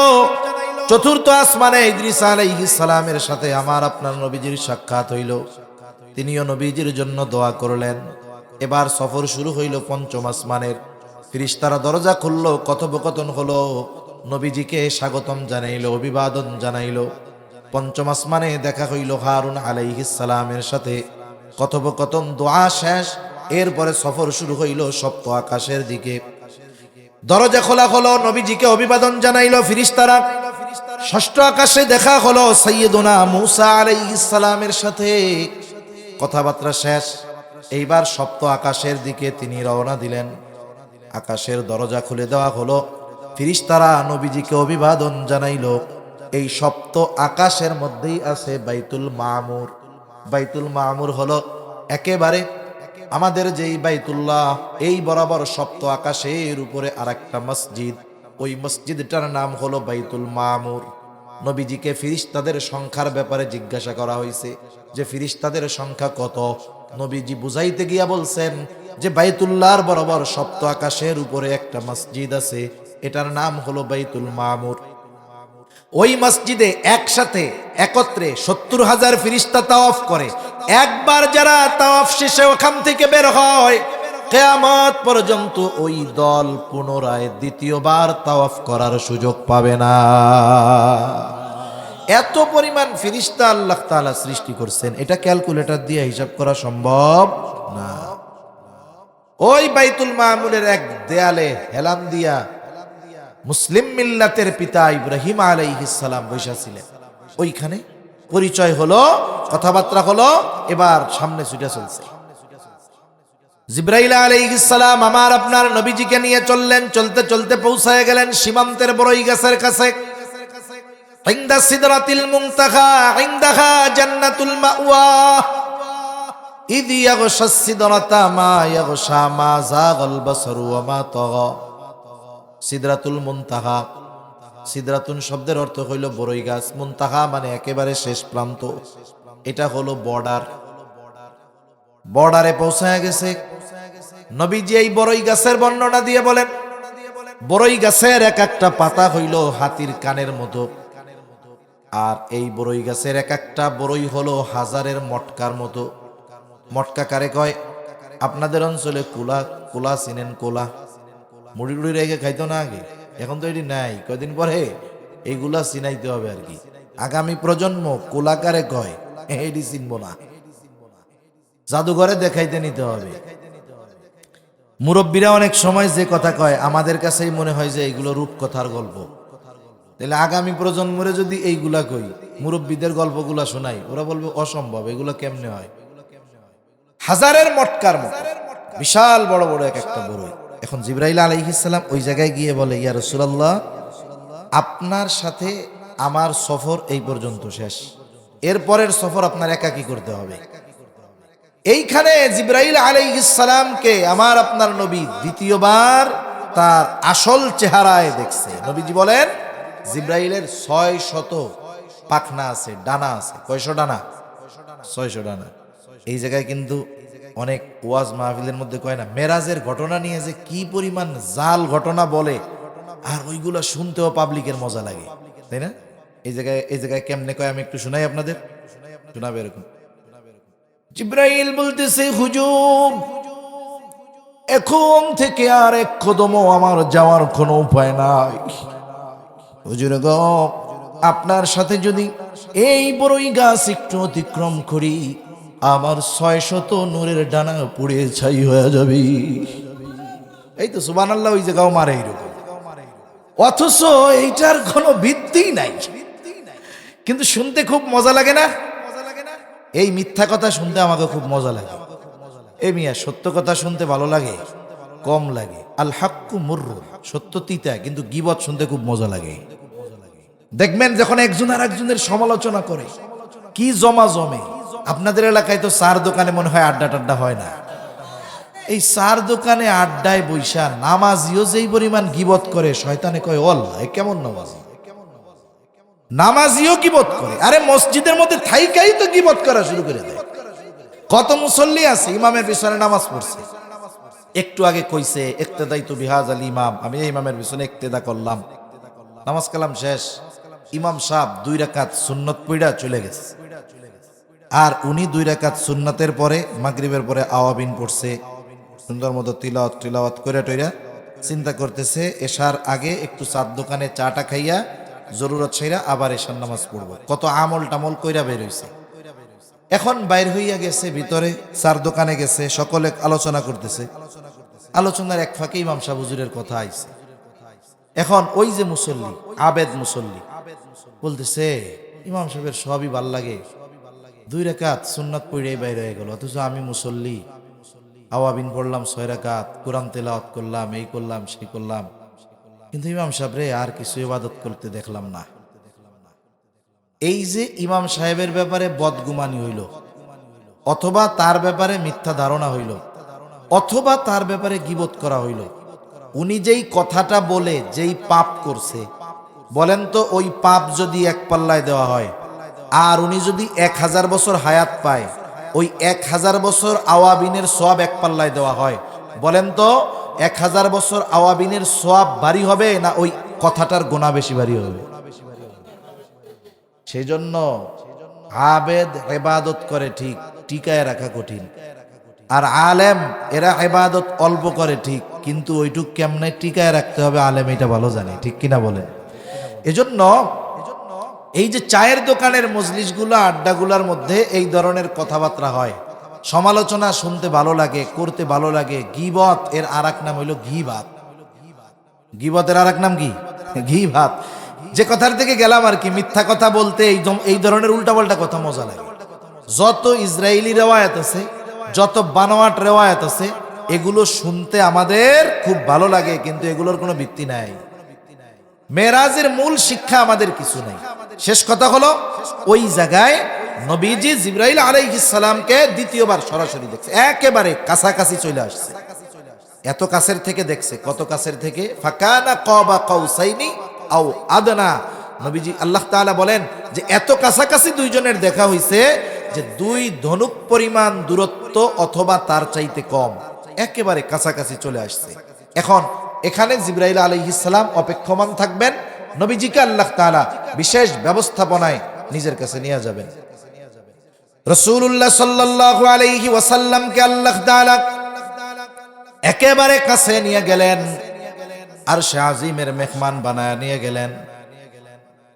A: চতুর্থ আসমানে ইদ্রিস আলাইহিস সালামের সাথে আমার আপনার নবীজির সাক্ষাৎ হইল। তিনিও নবীজির জন্য দোয়া করলেন। এবার সফর শুরু হইল পঞ্চম আসমানের। ফেরেশতারা দরজা খুললো, কথোপকথন হলো, নবীজিকে স্বাগতম জানাইলো, অভিবাদন জানাইলো। পঞ্চম আসমানে দেখা হইল হারুন আলাইহিস সালামের সাথে, কথোপকথন, দোয়া শেষ। এরপরে সফর শুরু হইল সপ্ত আকাশের দিকে। দরজা খোলা হলো, নবীজিকে অভিবাদন জানাইলো ফেরেশতারা। ষষ্ঠ আকাশে দেখা হলো সাইয়্যিদুনা মূসা আলাইহিস সালামের সাথে, কথাবার্তা শেষ। এইবার সপ্ত আকাশের দিকে তিনি রওনা দিলেন। আকাশের দরজা খুলে দেওয়া হলো, ফেরেশতারা নবীজিকে অভিবাদন জানাইলো। এই সপ্ত আকাশের মধ্যেই আছে বাইতুল মামুর। বাইতুল মামুর হলো একেবারে আমাদের যেই বাইতুল্লাহ, এই বরাবর সপ্ত আকাশের উপরে আরেকটা মসজিদ, ওই মসজিদটার নাম হলো বাইতুল মামুর। নবীজিকে ফেরেশতাদের সংখ্যার ব্যাপারে জিজ্ঞাসা করা হয়েছে যে ফেরেশতাদের সংখ্যা কত। নবীজি বুঝাইতে গিয়া বলছেন যে বাইতুল্লাহর বরাবর সপ্ত আকাশের উপরে একটা মসজিদ আছে, এটার নাম হলো বাইতুল মামুর। ওই মসজিদে একসাথে একত্রে 70,000 ফেরেশতা তাওয়াফ করে। একবার যারা তাওয়াফ শেষে ওখান থেকে বের হয়, কিয়ামত পর্যন্ত ওই দল পুনরায় দ্বিতীয়বার তাওয়াফ করার সুযোগ পাবে না। এত পরিমাণ ফেরেশতা আল্লাহ তাআলা সৃষ্টি করছেন, এটা ক্যালকুলেটর দিয়ে হিসাব করা সম্ভব না। ওই বাইতুল মামুরের এক দেয়ালে হেলান দিয়া মুসলিম মিল্লাতের পিতা ইব্রাহিম আলাইহিস সালাম বসা ছিলেন। ওইখানে পরিচয় হলো, কথাবার্তা হলো। এবার সামনে ছুটে চলছে। জিবরাইল আলাইহিস সালাম আমার আপনার নবীজিকে নিয়ে চললেন। চলতে চলতে পৌঁছায় গেলেন সীমান্তের বড়ই গাছের কাছে। ইনদা সিদরাতিল মুনতাহা ইনদাহা জান্নাতুল মাওয়া ইদ ইয়াগশাস সিদরাতা মা ইয়াগশা মা যাগাল বাসারু ওয়া মা তাগা। সিদরাতুল মুনতাহা, সিদরাতুন শব্দের অর্থ হইল বড়ই গাছ, মুনতাহা মানে একেবারে শেষ প্রান্ত। এটা হলো বর্ডার। বর্ডারে পৌঁছায় গেছে। নবীজি এই বড়ই গাছের বর্ণনা দিয়ে বলেন, বড়ই গাছের এক একটা পাতা হইল হাতির কানের মতো, আর এই বড়ই গাছের এক একটা বড়ই হলো হাজারের মটকার মতো। মটকা কারে কয়? আপনাদের অঞ্চলে কোলা, কোলা চিনেন? কোলা মুড়ি টুড়ি রেখে খাইতো না আগে, এখন তো এটি নাই। কয়দিন পরে এইগুলা চিনাইতে হবে আর কি। আগামী প্রজন্ম কোলাকারে কয় এটি চিনবো না, জাদুঘরে দেখাইতে নিতে হবে। মুরব্বীরা অনেক সময় যে কথা কয় আমাদের কাছেই মনে হয় যে এইগুলো রূপকথার গল্প। তাহলে আগামী প্রজন্মরে যদি এইগুলা কই, মুরব্বীদের গল্পগুলা শোনাই, ওরা বলবে অসম্ভব, এগুলো কেমনে হয়। হাজারের মটকার মতো বিশাল বড় বড় এক একটা বড়ই। এখন জিবরাইল আলাইহিস সালাম ওই জায়গায় গিয়ে বলে, ইয়া রাসূলুল্লাহ, আপনার সাথে আমার সফর এই পর্যন্ত শেষ, এরপরের সফর আপনার একাকী করতে হবে। এইখানে জিবরাইল আলাইহিস সালামকে আমার আপনার নবী দ্বিতীয়বার তার আসল চেহারায় দেখছে। নবীজি বলেন জিবরাইলের 600 পাখনা আছে, ডানা আছে। কয়শো ডানা? 600 ডানা। এই জায়গায় কিন্তু অনেক ওয়াজ মাহফিলের মধ্যে কয় না, মেরাজের ঘটনা নিয়ে যে কি পরিমাণ জাল ঘটনা বলে, আর ওইগুলো শুনতেও পাবলিকের মজা লাগে, তাই না? এই জায়গায় কেমনে কয় আমি একটু শোনাই আপনাদের, শোনাবে এরকম। জিবরাইল বলতেছে, হুজুর এখন থেকে আর এক কদমও আমার যাওয়ার কোনো উপায় নাই। হুজুর গো, আপনার সাথে যদি এই বড়ই গাছ একটু অতিক্রম করি, আমার 600 নূরের ডানা পুড়ে ছাই হয়ে যাবে। এই তো সুবহানাল্লাহ, ওই জায়গাও মারে এইরকম, অথচ এইটার কোনো ভিত্তি নাই। কিন্তু শুনতে খুব মজা লাগে না? এই মিথ্যা কথা শুনতে আমাকে খুব মজা লাগে। এ মিয়া, সত্য কথা শুনতে ভালো লাগে? কম লাগে। আল হাক্কু মুররুন, সত্য তিতা, কিন্তু গীবত শুনতে খুব মজা লাগে। দেখবেন যখন একজন আর একজনের সমালোচনা করে, কি জমা জমে। আপনাদের এলাকায় তো চার দোকানে মনে হয় আড্ডা টাড্ডা হয় না? এই চার দোকানে আড্ডায় বৈশা নামাজিও যেই পরিমাণ গীবত করে, শয়তানে কয় আল্লাহ এ কেমন নামাজি। নামাজিও গীবত করে, আরে মসজিদের মধ্যে থাইকাই তো গীবত করা শুরু করে দেয়। কত মুসল্লি আছে ইমামের পিছনে নামাজ পড়ছে, একটু আগে কইছে ইক্তেদাই তু বিহাজ আল ইমাম, আমি এই ইমামের পিছনে ইক্তেদা করলাম, নামাজ কালাম শেষ, ইমাম সাহেব 2 রাকাত সুন্নত পড়া চলে গেছে। আর উনি 2 রাকাত সুন্নতের পরে মাগরিবের পরে আওয়াবিন পড়ছে, সুন্দর মতো তিলাওয়াত করে টইরা চিন্তা করতেছে এশার আগে একটু চার দোকানে চাটা খাইয়া জরুরত ছাইরা আবার এশার নামাজ পড়বো। কত আমল টামল কইরা বের হইছে। এখন বাইর হইয়া গেছে, ভিতরে চার দোকানে গেছে, সকলে আলোচনা করতেছে। আলোচনার এক ফাঁকে ইমাম সাহেব হুজুরের কথা আইছে। এখন ওই যে মুসল্লি, আবেদ মুসল্লি, বলতেছে ইমাম সাহেবের সবই ভাল লাগে, 2 রাকাত সুন্নাত পড়েই বাইরে হয়ে গেল, অথচ আমি মুসল্লি আওয়াবিন পড়লাম 6 রাকাত, কোরআন তেলাওয়াত করলাম, এই করলাম সেই করলাম, কিন্তু ইমাম সাহেব রে আর কিছু ইবাদত করতে দেখলাম না। এই যে ইমাম সাহেবের ব্যাপারে বদগুমানি হইল, অথবা তার ব্যাপারে মিথ্যা ধারণা হইল, অথবা তার ব্যাপারে গীবত করা হইল, উনি যেই কথাটা বলে যেই পাপ করছে, বলেন তো ওই পাপ যদি এক পাল্লায় দেওয়া হয়, আর উনি যদি 1000 বছর হায়াত পায়, ওই 1000 বছর আওয়াবিনের সওয়াব এক পাল্লায় দেওয়া হয়, বলেন তো 1000 বছর আওয়াবিনের সওয়াব ভারী হবে না ওই কথাটার গুনাহ বেশি ভারী হবে? সেই জন্য আবেদ ইবাদত করে ঠিক, টিকায় রাখা কঠিন। আর আলেম এরা ইবাদত অল্প করে ঠিক, কিন্তু ওইটুক কেমনে টিকায় রাখতে হবে আলেম এটা ভালো জানে, ঠিক কিনা বলেন? এজন্য এই যে চায়ের দোকানের মজলিসগুলো, আড্ডাগুলোর মধ্যে এই ধরনের কথাবার্তা হয়, সমালোচনা শুনতে ভালো লাগে, করতে ভালো লাগে। গীবত এর আরেক নাম হইল গীবাত। গীবতের আরেক নাম কি? গীবাত। যে কথার থেকে গেলাম আর কি, মিথ্যা কথা বলতে এই ধরনের উল্টাপাল্টা কথা মজা লাগে। যত ইসরায়েলি রেওয়ায়াত আছে, যত বানোয়াট রেওয়ায়াত আছে, এগুলো শুনতে আমাদের খুব ভালো লাগে, কিন্তু এগুলোর কোনো ভিত্তি নাই। মেরাজের মূল শিক্ষা আমাদের কিছু নাই। শেষ কথা হলো, ওই জায়গায় নবীজি জিবরাইল আলাইহিস সালামকে দ্বিতীয়বার সরাসরি দেখছে, একেবারে কাছাকাছি চলে আসছে। এত কাছের থেকে দেখছে, কত কাছের থেকে? ফাকানা কাবা কাউসাইনি আও আদনা। নবীজি আল্লাহ তাআলা বলেন যে এত কাছাকাছি দুইজনের দেখা হইছে যে 2 ধনুক পরিমাণ দূরত্ব অথবা তার চাইতে কম, একেবারে কাছাকাছি চলে আসছে। এখন এখানে জিবরাইল আলাইহিস সালাম অপেক্ষমান থাকবেন, নবীজিকে আল্লাহ তাআলা বিশেষ ব্যবস্থাপনায় নিজের কাছে নিয়ে যাবেন। রাসূলুল্লাহ সাল্লাল্লাহু আলাইহি ওয়াসাল্লামকে আল্লাহ তাআলা একেবারে কাছে নিয়ে গেলেন, আরশে আজিমের মেহমান বানায় নিয়ে গেলেন।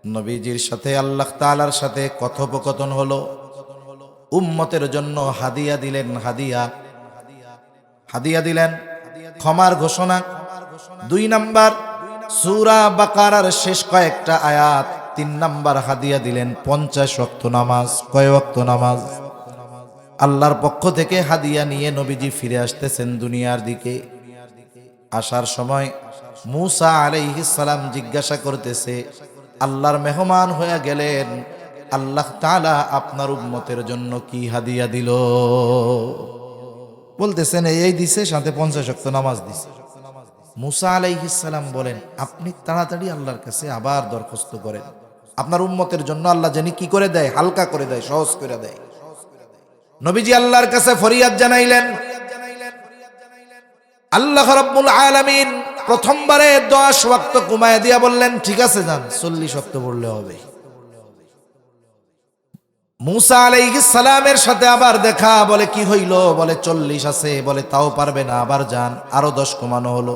A: নবীজির সাথে আল্লাহ তাআলার সাথে কথোপকথন হলো। উম্মতের জন্য হাদিয়া দিলেন, হাদিয়া দিলেন ক্ষমার ঘোষণা। 2 নাম্বার সূরা বাকারার শেষ কয়েকটা আয়াত। 3 নাম্বার হাদিয়া দিলেন 50 ওয়াক্ত নামাজ। কয় ওয়াক্ত নামাজ? আল্লাহর পক্ষ থেকে হাদিয়া নিয়ে নবীজি ফিরে আসতেছেন দুনিয়ার দিকে। আসার সময় মূসা আলাইহিস সালাম জিজ্ঞাসা করতেছে, আল্লাহর মেহমান হয়ে গেলেন, আল্লাহ তাআলা আপনার উম্মতের জন্য কি হাদিয়া দিল? বলতেছেন এই দিছে, সাথে 50 ওয়াক্ত নামাজ দিছে। মূসা আলাইহিস সালাম বলেন, আপনি তাড়াতাড়ি আল্লাহর কাছে আবার দরখাস্ত করেন, আপনার উম্মতের জন্য আল্লাহ জানি কি করে দেয়, হালকা করে দেয়, সহজ করে দেয়। নবীজি আল্লাহর কাছে ফরিয়াদ জানাইলেন। আল্লাহ রাব্বুল আলামিন প্রথমবারে 10 ওয়াক্ত কমায় দিয়া বললেন, ঠিক আছে যান, 40 ওয়াক্ত পড়লে হবে। মুসা আলাইহিস সালামের সাথে আবার দেখা, বলে কি হইল, বলে 40 আছে, বলে তাও পারবে না, আবার যান, আরো 10 কমানো হলো।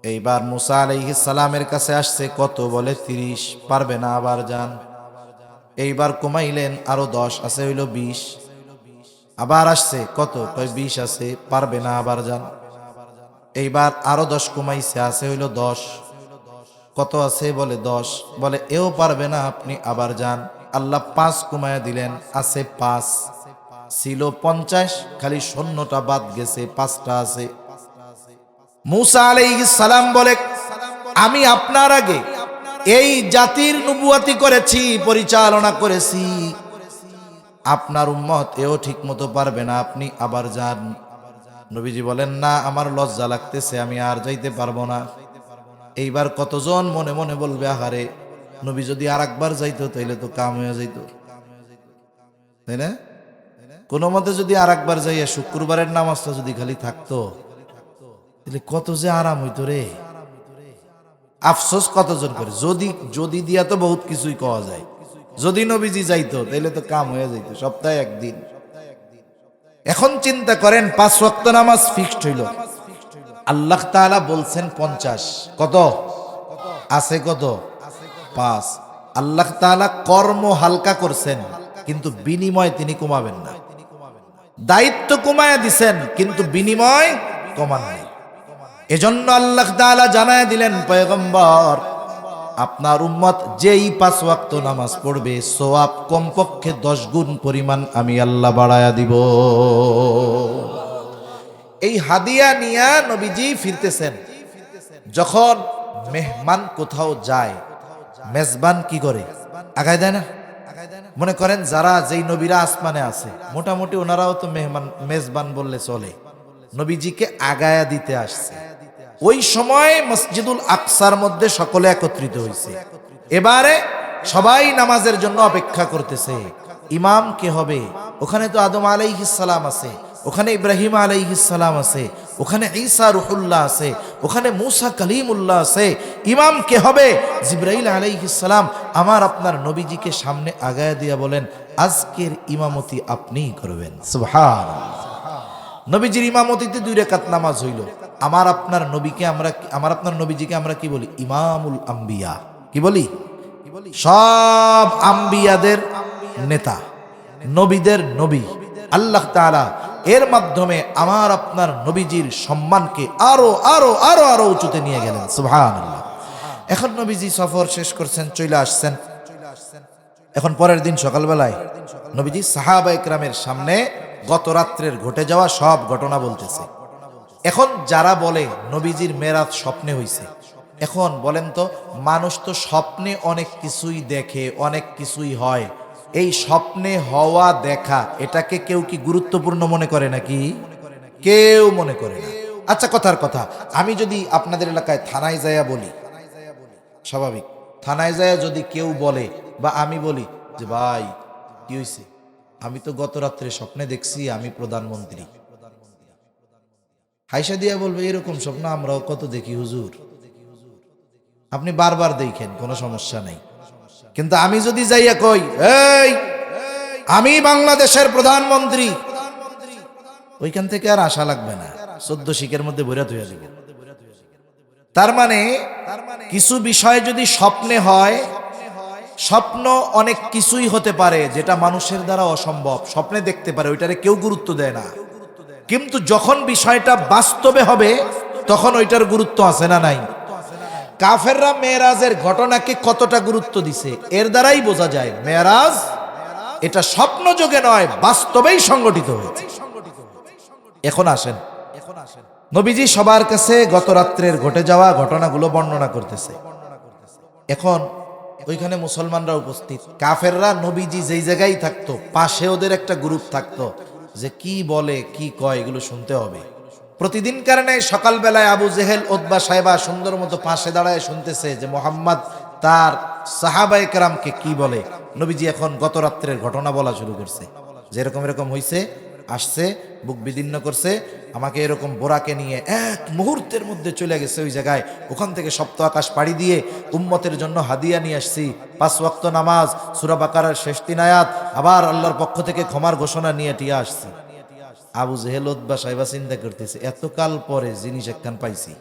A: এইবার মুসা আলাইহিস সালামের কাছে আসছে কত, বলে 30, পারবে না, আবার যান। এইবার কমাইলেন, আরো 10 আছে, হইল 20। আবার আসছে কত, কয় 20 আছে, পারবে না, আবার যান। এইবার আরো 10 কমাইছে, আছে হইল 10। কত আছে, বলে 10। বলে এও পারবে না, আপনি আবার যান। আল্লাহ 5 কমায়া দিলেন, আছে 5। ছিল 50, খালি শূন্যটা বাদ গেছে, 5টা আছে। মুসা আলাইহিস সালাম বলে, আমি আপনার আগে এই জাতির নবুয়াতি করেছি, পরিচালনা করেছি, আপনার উম্মত এও ঠিক মতো পারবে না, আপনি আবার যান। নবীজি বলেন, না, আমার লজ্জা লাগতেছে, আমি আর যাইতে পারবো না। এইবার কতজন মনে মনে বলবে, আহারে, নবী যদি আর একবার যাইতো তাইলে তো কাম হয়ে যাইত, তাই না? কোনো মতে যদি আর একবার যাইয়া শুক্রবারের নামাজটা যদি খালি থাকতো, তাহলে কত যে আরাম হইতো রে। আফসোস কতজন করে, যদি দিয়া তো বহুত কিছুই কওয়া যায়। যদি নবীজি যাইতো তাইলে তো কাম হয়ে যাইতো, সপ্তাহে একদিন। এখন চিন্তা করেন, 5 ওয়াক্ত নামাজ ফিক্সড হইল, আল্লাহ তাআলা বলছেন 50, কত আছে, কত 5। আল্লাহ তাআলা কর্ম হালকা করছেন, কিন্তু বিনিময় তিনি কমাবেন না। দায়িত্ব কমায়া দিছেন, কিন্তু বিনিময় কমান নাই। এজন্য আল্লাহ তাআলা জানায় দিলেন, পয়গম্বর, আপনার উম্মত যেই 5 ওয়াক্ত নামাজ পড়বে, সওয়াব কমপক্ষে 10 গুণ পরিমাণ আমি আল্লাহ বাড়ায়া দিব। এই হাদিয়া নিয়া নবীজি ফিরতেছেন। যখন মেহমান কোথাও যায়, মেজবান কি করে, আগায় দেয় না? মনে করেন যারা, যেই নবীরা আসমানে আছে, মোটামুটি ওনারাও তো মেজবান বললে চলে, নবীজিকে আগায়া দিতে আসছে। ওই সময় মসজিদুল আকসার মধ্যে সকলে একত্রিত হয়েছে। এবারে সবাই নামাজের জন্য অপেক্ষা করতেছে, ইমাম কে হবে? ওখানে তো আদম আলাইহিস সালাম আছে, ওখানে ইব্রাহিম আলাইহিস সালাম আছে, ওখানে ঈসা রুহুল্লাহ আছে, ওখানে মুসা কালিমুল্লাহ আছে। ইমাম কে হবে? জিবরাইল আলাইহিস সালাম আমার আপনার নবীজিকে সামনে আগায় দিয়া বলেন, আজকের ইমামতি আপনিই করবেন। সুবহানাল্লাহ। নবীজির ইমামতিতে 2 রাকাত নামাজ হইল। আমার আপনার নবীজিকে আমরা কি বলি? ইমামুল আম্বিয়া। কি বলি? সব আম্বিয়াদের নেতা, নবীদের নবী। আল্লাহ তাআলা এর মাধ্যমে আমার আপনার নবীজির সম্মানকে আরো আরো আরো আরো উঁচুতে নিয়ে গেলেন। সুবহানাল্লাহ। এখন নবীজি সফর শেষ করছেন, চলে আসছেন। এখন পরের দিন সকালবেলায় নবীজি সাহাবায়ে কেরামের সামনে গত রাত্রের ঘটে যাওয়া সব ঘটনা বলতেছে। এখন যারা বলে নবীজির মেরাজ স্বপ্নে হইছে, এখন বলেন তো, মানুষ তো স্বপ্নে অনেক কিছুই দেখে, অনেক কিছুই হয়। এই স্বপ্নে হওয়া দেখা, এটাকে কেউ কি গুরুত্বপূর্ণ মনে করে নাকি? কেউ মনে করে না। আচ্ছা, কথার কথা, আমি যদি আপনাদের এলাকায় থানায় যাইয়া বলি, স্বাভাবিক, থানায় যাইয়া যদি কেউ বলে বা আমি বলি যে ভাই কি হইছে, আমি তো গত রাত্রে স্বপ্নে দেখছি আমি প্রধানমন্ত্রী, হাইসা দিয়া বলবে, এরকম স্বপ্ন আমরাও কত দেখি হুজুর, আপনি বারবার দেখেন, কোনো সমস্যা নাই। কিন্তু আমি যদি যাইয়া কই, এই আমি বাংলাদেশের প্রধানমন্ত্রী, ওইখান থেকে আর আশা লাগবে না, 14 শিকের মধ্যে বৈরাত হইয়া যাবে। তার মানে কিছু বিষয় যদি স্বপ্নে হয়, স্বপ্ন অনেক কিছুই হতে পারে যেটা মানুষের দ্বারা অসম্ভব, স্বপ্নে দেখতে পারে, ওইটারে কেউ গুরুত্ব দেয় না। কিন্তু যখন বিষয়টা বাস্তবে হবে, তখন ওইটার গুরুত্ব আছে না নাই? কাফেররা মেরাজের ঘটনাকে কতটা গুরুত্ব দিছে, এর দ্বারাই বোঝা যায় মেরাজ এটা স্বপ্ন যোগে নয়, বাস্তবেই সংগঠিত হয়েছে। এখন আসেন, নবীজি সবার কাছে গত রাত্রের ঘটে যাওয়া ঘটনাগুলো বর্ণনা করতেছে। এখন ওইখানে মুসলমানরা উপস্থিত, কাফেররা নবীজি যেই জায়গায় থাকতো, পাশে ওদের একটা গ্রুপ থাকতো, যে কি বলে কি কয় এগুলো শুনতে হবে। প্রতিদিন কারণে সকালবেলায় আবু জেহেল, উতবা, সাইবা সুন্দর মতো পাশে দাঁড়ায় শুনতেছে যে মোহাম্মদ তার সাহাবায়ে কেরামকে কি বলে। নবীজি এখন গত রাত্রের ঘটনা বলা শুরু করছে, যেরকম এরকম হইছে, আসছে, বুক বিদীর্ণ করছে, আমাকে এরকম বোরাকে নিয়ে এক মুহূর্তের মধ্যে চলে গেছে ওই জায়গায়, ওখান থেকে সপ্ত আকাশ পাড়ি দিয়ে উম্মতের জন্য হাদিয়া নিয়ে আসছি, 5 ওয়াক্ত নামাজ, সূরা বাকারার শেষ 3 আয়াত, আবার আল্লাহর পক্ষ থেকে ক্ষমার ঘোষণা নিয়ে টিয়া আসছি। আবু জেহেল উতবা সাহেবা চিন্তা করতেছে, এতকাল পরে জিনিস একখান পাইছি,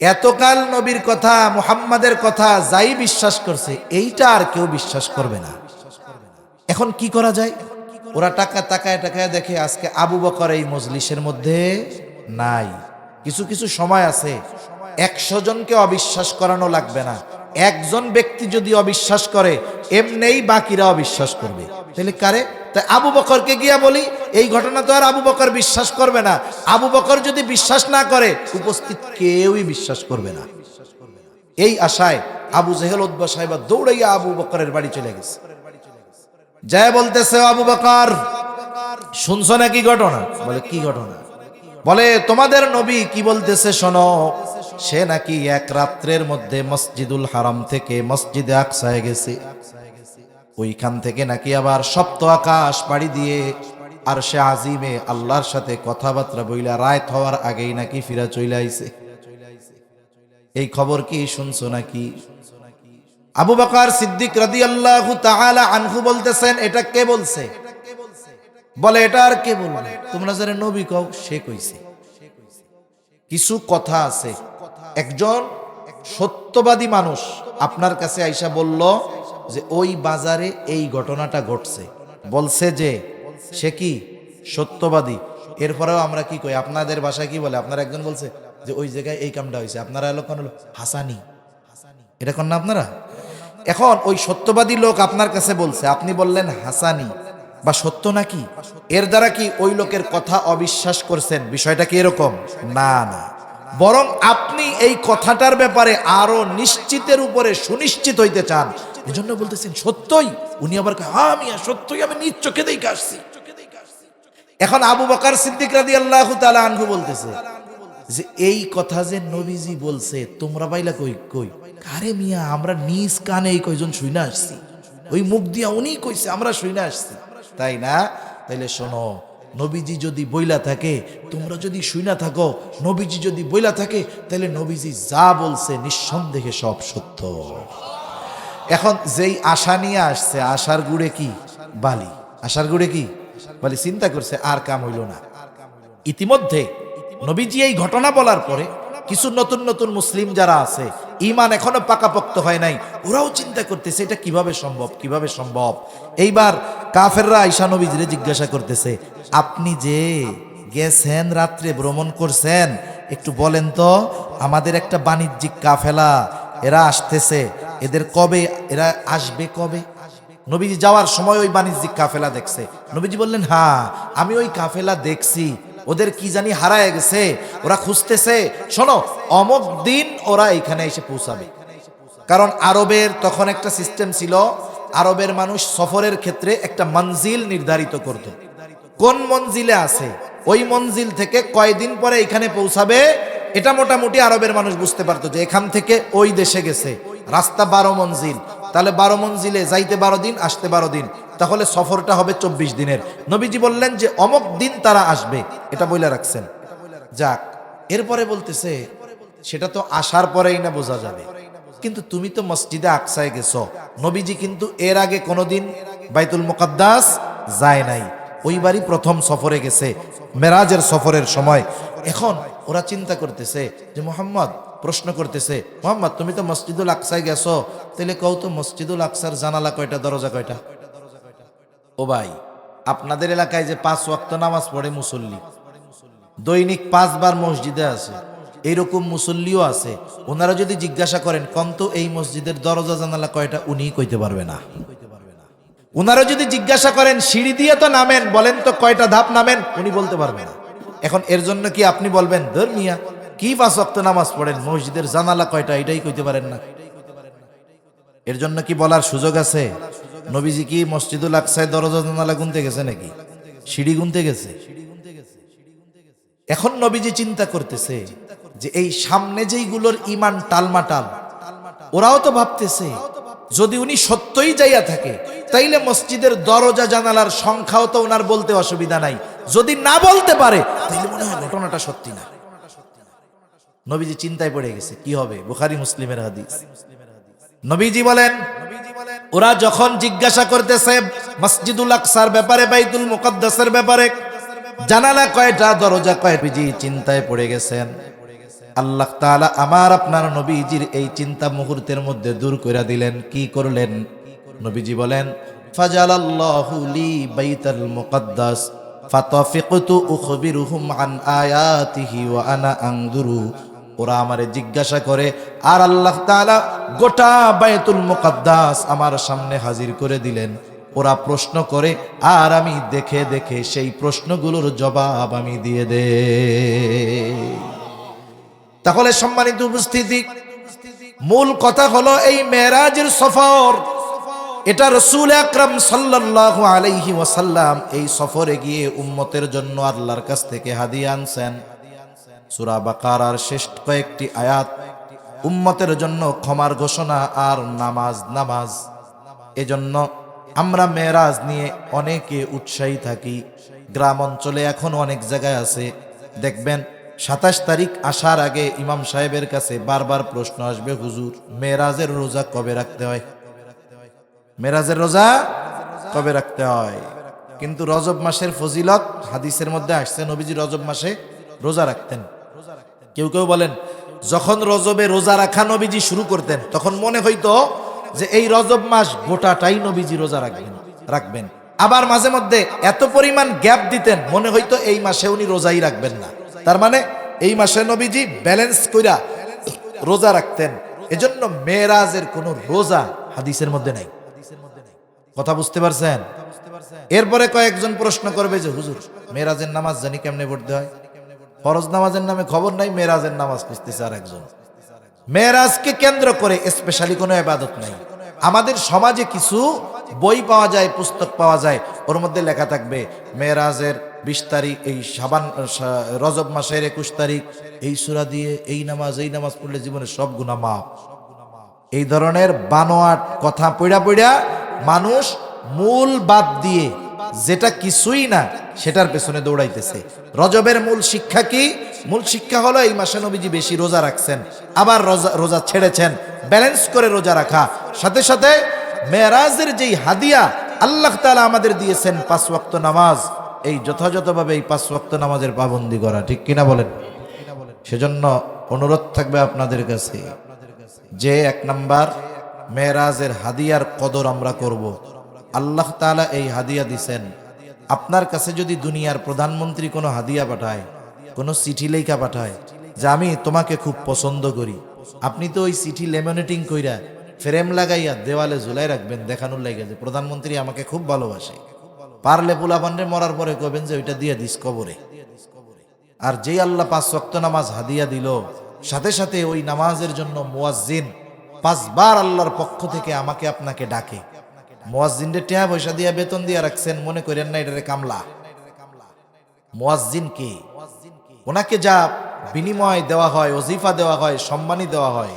A: এতকাল নবীর কথা মুহাম্মাদের কথা যাই বিশ্বাস করছে এইটা আর কেউ বিশ্বাস করবে না। এখন কি করা যায়? ওরা তাকায় দেখে আজকে আবু বকর এই মজলিসের মধ্যে নাই। কিছু কিছু সময় আছে 100 জনকে অবিশ্বাস করানো লাগবে না, একজন ব্যক্তি যদি অবিশ্বাস করে এমনিই বাকিরা অবিশ্বাস করবে। তাহলে কারে? তাই আবু বকরকে গিয়া বলি, এই ঘটনা তো আর আবু বকর বিশ্বাস করবে না। আবু বকর যদি বিশ্বাস না করে উপস্থিত কেউই বিশ্বাস করবে না। এই আশায় আবু জেহেল উতবা সাহেবা দৌড়াইয়া আবু বকরের বাড়ি চলে গেছে। যায় বলতেছে, আবু বকর শুনছো নাকি ঘটনা? বলে কি ঘটনা? বলে তোমাদের নবী কি বলতেছে শোনো, সে নাকি এক রাত্রের মধ্যে মসজিদুল হারাম থেকে মসজিদে আকসায় গেছে, ওইখান থেকে নাকি আবার সপ্ত আকাশ পাড়ি দিয়ে আর সে আজিমে আল্লাহর সাথে কথাবার্তা বইলা রাত হওয়ার আগেই নাকি ফিরা চলে আইছে। এই খবর কি শুনছো নাকি? আবু বকর সিদ্দিক রাদিয়াল্লাহু তাআলা আনহু বলতেছেন, এটা কে বলছে? বলে এটা আর কে বলবে? তোমরা যারা নবী কও সে কইছে। কিছু কথা আছে, একজন সত্যবাদী মানুষ আপনার কাছে আইসা বলল যে ওই বাজারে এই ঘটনাটা ঘটছে, বলছে যে সে কি সত্যবাদী। এরপরেও আমরা কি কই? আপনাদের ভাষায় কি বলে? আপনারা একজন বলছে যে ওই জায়গায় এই কামটা হয়েছে, আপনারা এলো কোন হাসানি, এটা কোন না আপনারা। এখন ওই সত্যবাদী লোক আপনার কাছে বলছে, আপনি বললেন হাসানি বা সত্য নাকি? এর দ্বারা কি ওই লোকের কথা অবিশ্বাস করছেন? বিষয়টা কি এরকম না, না, বরং আপনি এই কথাটার ব্যাপারে আরো নিশ্চিতের উপরে সুনিশ্চিত হইতে চান, এজন্য বলতেছেন সত্যই। উনি আবার হ্যাঁ মিয়া সত্যই, আমি নিজ চোখে দেখে আসছি। এখন আবু বকর সিদ্দিক রাদিয়াল্লাহু তাআলা আনহু বলতেছে যে এই কথা যে নবীজি বলছে তোমরা বাইলা কই কই? আরে মিয়া আমরা নিজ কানে এই কয়জন শুইনা আসছি, ওই মুখ দিয়া উনি কইছে আমরা শুইনা আসছি, তাই না? তাইলে শোনো, নবীজি যদি বইলা থাকে, তোমরা যদি শুইনা থাকো, নবীজি যদি বইলা থাকে, তাহলে নবীজি যা বলছে নিঃসন্দেহে সব সত্য। এখন যেই আশা নিয়ে আসছে, আশার গুড়ে কি বালি, আশার গুড়ে কি বালি, চিন্তা করছে আর কাম হইল না। ইতিমধ্যে নবীজি এই ঘটনা বলার পরে কিছু নতুন নতুন মুসলিম যারা আছে, ঈমান এখনো পাকাপোক্ত হয় নাই, ওরাও চিন্তা করতেছে এটা কিভাবে সম্ভব, কিভাবে সম্ভব। এইবার কাফেররা আয়েশা নবীজিরে জিজ্ঞাসা করতেছে, আপনি যে গেছেন রাত্রে ভ্রমণ করছেন, একটু বলেন তো আমাদের একটা বাণিজ্যিক কাফেলা এরা আসতেছে, এদের কবে এরা আসবে কবে? নবীজি যাওয়ার সময় ওই বাণিজ্যিক কাফেলা দেখছে। নবীজি বললেন হ্যাঁ আমি ওই কাফেলা দেখছি, ওদের কি জানি হারায় গেছে, ওরা খুঁজতেছে। শোনো, অমুক দিন ওরা এখানে এসে পৌঁছাবে। কারণ আরবের তখন একটা সিস্টেম ছিল, আরবের মানুষ সফরের ক্ষেত্রে একটা মঞ্জিল নির্ধারিত করত, কোন মঞ্জিলে আছে ওই মঞ্জিল থেকে কয়দিন পরে এখানে পৌঁছাবে, এটা মোটামুটি আরবের মানুষ বুঝতে পারতো যে এখান থেকে ওই দেশে গেছে, রাস্তা 12 মঞ্জিল, তাহলে 12 মঞ্জিলে যাইতে 12 দিন, আসতে 12 দিন, তাহলে সফরটা হবে 24 দিনের। নবীজি বললেন যে অমুক দিন তারা আসবে, এটা বইলা রাখছেন। যাক, এরপরে বলতেছে সেটা তো আসার পরেই না বোঝা যাবে, কিন্তু তুমি তো মসজিদে আকসায় গেছো, নবীজি কিন্তু এর আগে কোনোদিন বাইতুল মুকাদ্দাস যায় নাই, ওইবারই প্রথম সফরে গেছে মেরাজের সফরের সময়। এখন ওরা চিন্তা করতেছে যে মুহাম্মদ, প্রশ্ন করতেছে মুহাম্মদ তুমি তো মসজিদুল আকসায় গেছো, তাহলে কও তো মসজিদুল আকসার জানালা কয়টা, দরজা কয়টা? ও ভাই, আপনাদের এলাকায় যে 5 ওয়াক্ত নামাজ পড়ে মুসল্লি, দৈনিক 5 বার মসজিদে আছে, এইরকম মুসল্লিও আছে, ওনারা যদি জিজ্ঞাসা করেন কন্ত এই মসজিদের দরজা জানালা কয়টা, উনি কইতে পারবে না। ওনারা যদি জিজ্ঞাসা করেন সিঁড়ি দিয়ে তো নামেন, বলেন তো কয়টা ধাপ নামেন, উনি বলতে পারবে না। এখন এর জন্য কি আপনি বলবেন ধর মিয়া কি 5 ওয়াক্ত নামাজ পড়েন, মসজিদের জানালা কয়টা এটাই কইতে পারেন না? এর জন্য কি বলার সুযোগ আছে? নবীজি কি মসজিদুল আকসায় দরজা জানালা গুনতে গেছে নাকি সিঁড়ি গুনতে গেছে? এখন নবীজি চিন্তা করতেছে যে এই সামনে যেইগুলোর ঈমান টালমাটাল, ওরাও তো ভাবতেছে যদি উনি সত্যই যাইয়া থাকে তাইলে মসজিদের দরজা জানালার সংখ্যাও তো ওনার বলতে অসুবিধা নাই, যদি না বলতে পারে তাহলে মনে হয় ঘটনাটা সত্যি না। নবীজি চিন্তায় পড়ে গেছে, কি হবে? বুখারী মুসলিমের হাদিস। নবীজি বলেন, ওরা যখন জিজ্ঞাসা করতেছে মসজিদুল আকসার ব্যাপারে, বাইতুল মুকদ্দাসের ব্যাপারে, জানালা কয়টা, দরজা কয়টা, নবীজি চিন্তায় পড়ে গেছেন। আল্লাহ তাআলা আমার আপনার নবীজির এই চিন্তা মুহূর্তের মধ্যে দূর করে দিলেন। কি করলেন? নবীজি বলেন, ফাজালাল্লাহু লি বাইতাল মুকদ্দাস ফাতাফিকতু উখবিরুহুম আন আয়াতিহি ওয়া আনা আনজুরু। ওরা আমারে জিজ্ঞাসা করে আর আল্লাহ তাআলা গোটা বাইতুল মুকদ্দাস আমার সামনে হাজির করে দিলেন। ওরা প্রশ্ন করে আর আমি দেখে দেখে সেই প্রশ্নগুলোর জবাব আমি দিয়ে দেই। তাহলে সম্মানিত উপস্থিতি, মূল কথা হলো এই মেরাজের সফর, এটা রাসূল আকরাম সাল্লাল্লাহু আলাইহি ওয়াসাল্লাম এই সফরে গিয়ে উম্মতের জন্য আল্লাহর কাছ থেকে হাদিয়া আনছেন। সূরা বাকারার শেষ কয়েকটি আয়াত উম্মতের জন্য ক্ষমার ঘোষণা আর নামাজ। এজন্য আমরা মেরাজ নিয়ে অনেকে উৎসাহী থাকি। গ্রাম অঞ্চলে এখন অনেক জায়গায় আছে, দেখবেন 27 তারিখ আসার আগে ইমাম সাহেবের কাছে বারবার প্রশ্ন আসবে, হুজুর মেরাজের রোজা কবে রাখতে হয়? মেরাজের রোজা কবে রাখতে হয়? কিন্তু রজব মাসের ফজিলত হাদিসের মধ্যে আসছে, নবীজি রজব মাসে রোজা রাখতেন। কেউ কেউ বলেন যখন রজবে রোজা রাখা নবীজি শুরু করতেন তখন মনে হইতো যে এই রজব মাস গোটাটাই নবীজি রোজা রাখবেন। আবার মাঝে মধ্যে এত পরিমাণ গ্যাপ দিতেন মনে হইতো এই মাসে উনি রোজাই রাখবেন না। তার মানে এই মাসে নবীজি ব্যালেন্স কইরা রোজা রাখতেন। এজন্য মেরাজের কোনো রোজা হাদিসের মধ্যে নাই। কথা বুঝতে পারছেন? এরপরে কয়েকজন প্রশ্ন করবে যে হুজুর মেরাজের নামাজ জানি কেমনে পড়তে হয়? ফরজ নামাজের নামে খবর নাই, মেরাজের নামাজ খুঁজতেছে আর একজন। মেরাজকে কেন্দ্র করে স্পেশালি কোনো ইবাদত নাই। আমাদের সমাজে কিছু বই পাওয়া যায়, পুস্তক পাওয়া যায়, ওর মধ্যে লেখা থাকবে মেরাজের 20 তারিখ, এই রজব মাসের 21 তারিখ এই সূরা দিয়ে এই নামাজ পড়লে জীবনের সব গুনাহ মাফ। এই ধরনের বানোয়াট কথা পড়া মানুষ মূল বাদ দিয়ে যেটা কিছুই না সেটার পেছনে দৌড়াইতেছে। রজবের মূল শিক্ষা কি? মূল শিক্ষা হলো এই মাসে নবীজি বেশি রোজা রাখছেন, আবার রোজা ছেড়েছেন, ব্যালেন্স করে রোজা রাখা। সাথে সাথে মেরাজের যেই হাদিয়া আল্লাহ তাআলা আমাদের দিয়েছেন 5 ওয়াক্ত নামাজ, এই যথাযথভাবে এই 5 ওয়াক্ত নামাজের পাবন্দি করা, ঠিক কিনা বলেন? সেজন্য অনুরোধ থাকবে আপনাদের কাছে যে 1 নাম্বার মেরাজের হাদিয়ার কদর আমরা করব। আল্লাহ তাআলা এই হাদিয়া দিছেন। আপনার কাছে যদি দুনিয়ার প্রধানমন্ত্রী কোনো হাদিয়া পাঠায়, কোনো চিঠি লেখা পাঠায় যে আমি তোমাকে খুব পছন্দ করি, আপনি তো ওই চিঠি লেমিনেটিং কইরা ফ্রেম লাগাইয়া দেওয়ালে ঝুলাই রাখবেন, দেখানোর লাগে যে প্রধানমন্ত্রী আমাকে খুব ভালোবাসে। পারলে পোলাপানরে মরার পরে কবেন যে ওইটা দিয়ে দিস কবরে। আর যেই আল্লাহ 5 ওয়াক্ত নামাজ হাদিয়া দিল, সাথে সাথে ওই নামাজের জন্য মুয়াজ্জিন 5 বার আল্লাহর পক্ষ থেকে আমাকে আপনাকে ডাকে। মুয়াজ্জিনরে টাকা পয়সা দিয়া বেতন দিয়া রাখছেন, মনে করেন না এটারে কামলা। মুয়াজ্জিন কে? ওনাকে যা বিনিময় দেওয়া হয়, ওজিফা দেওয়া হয়, সম্মানী দেওয়া হয়,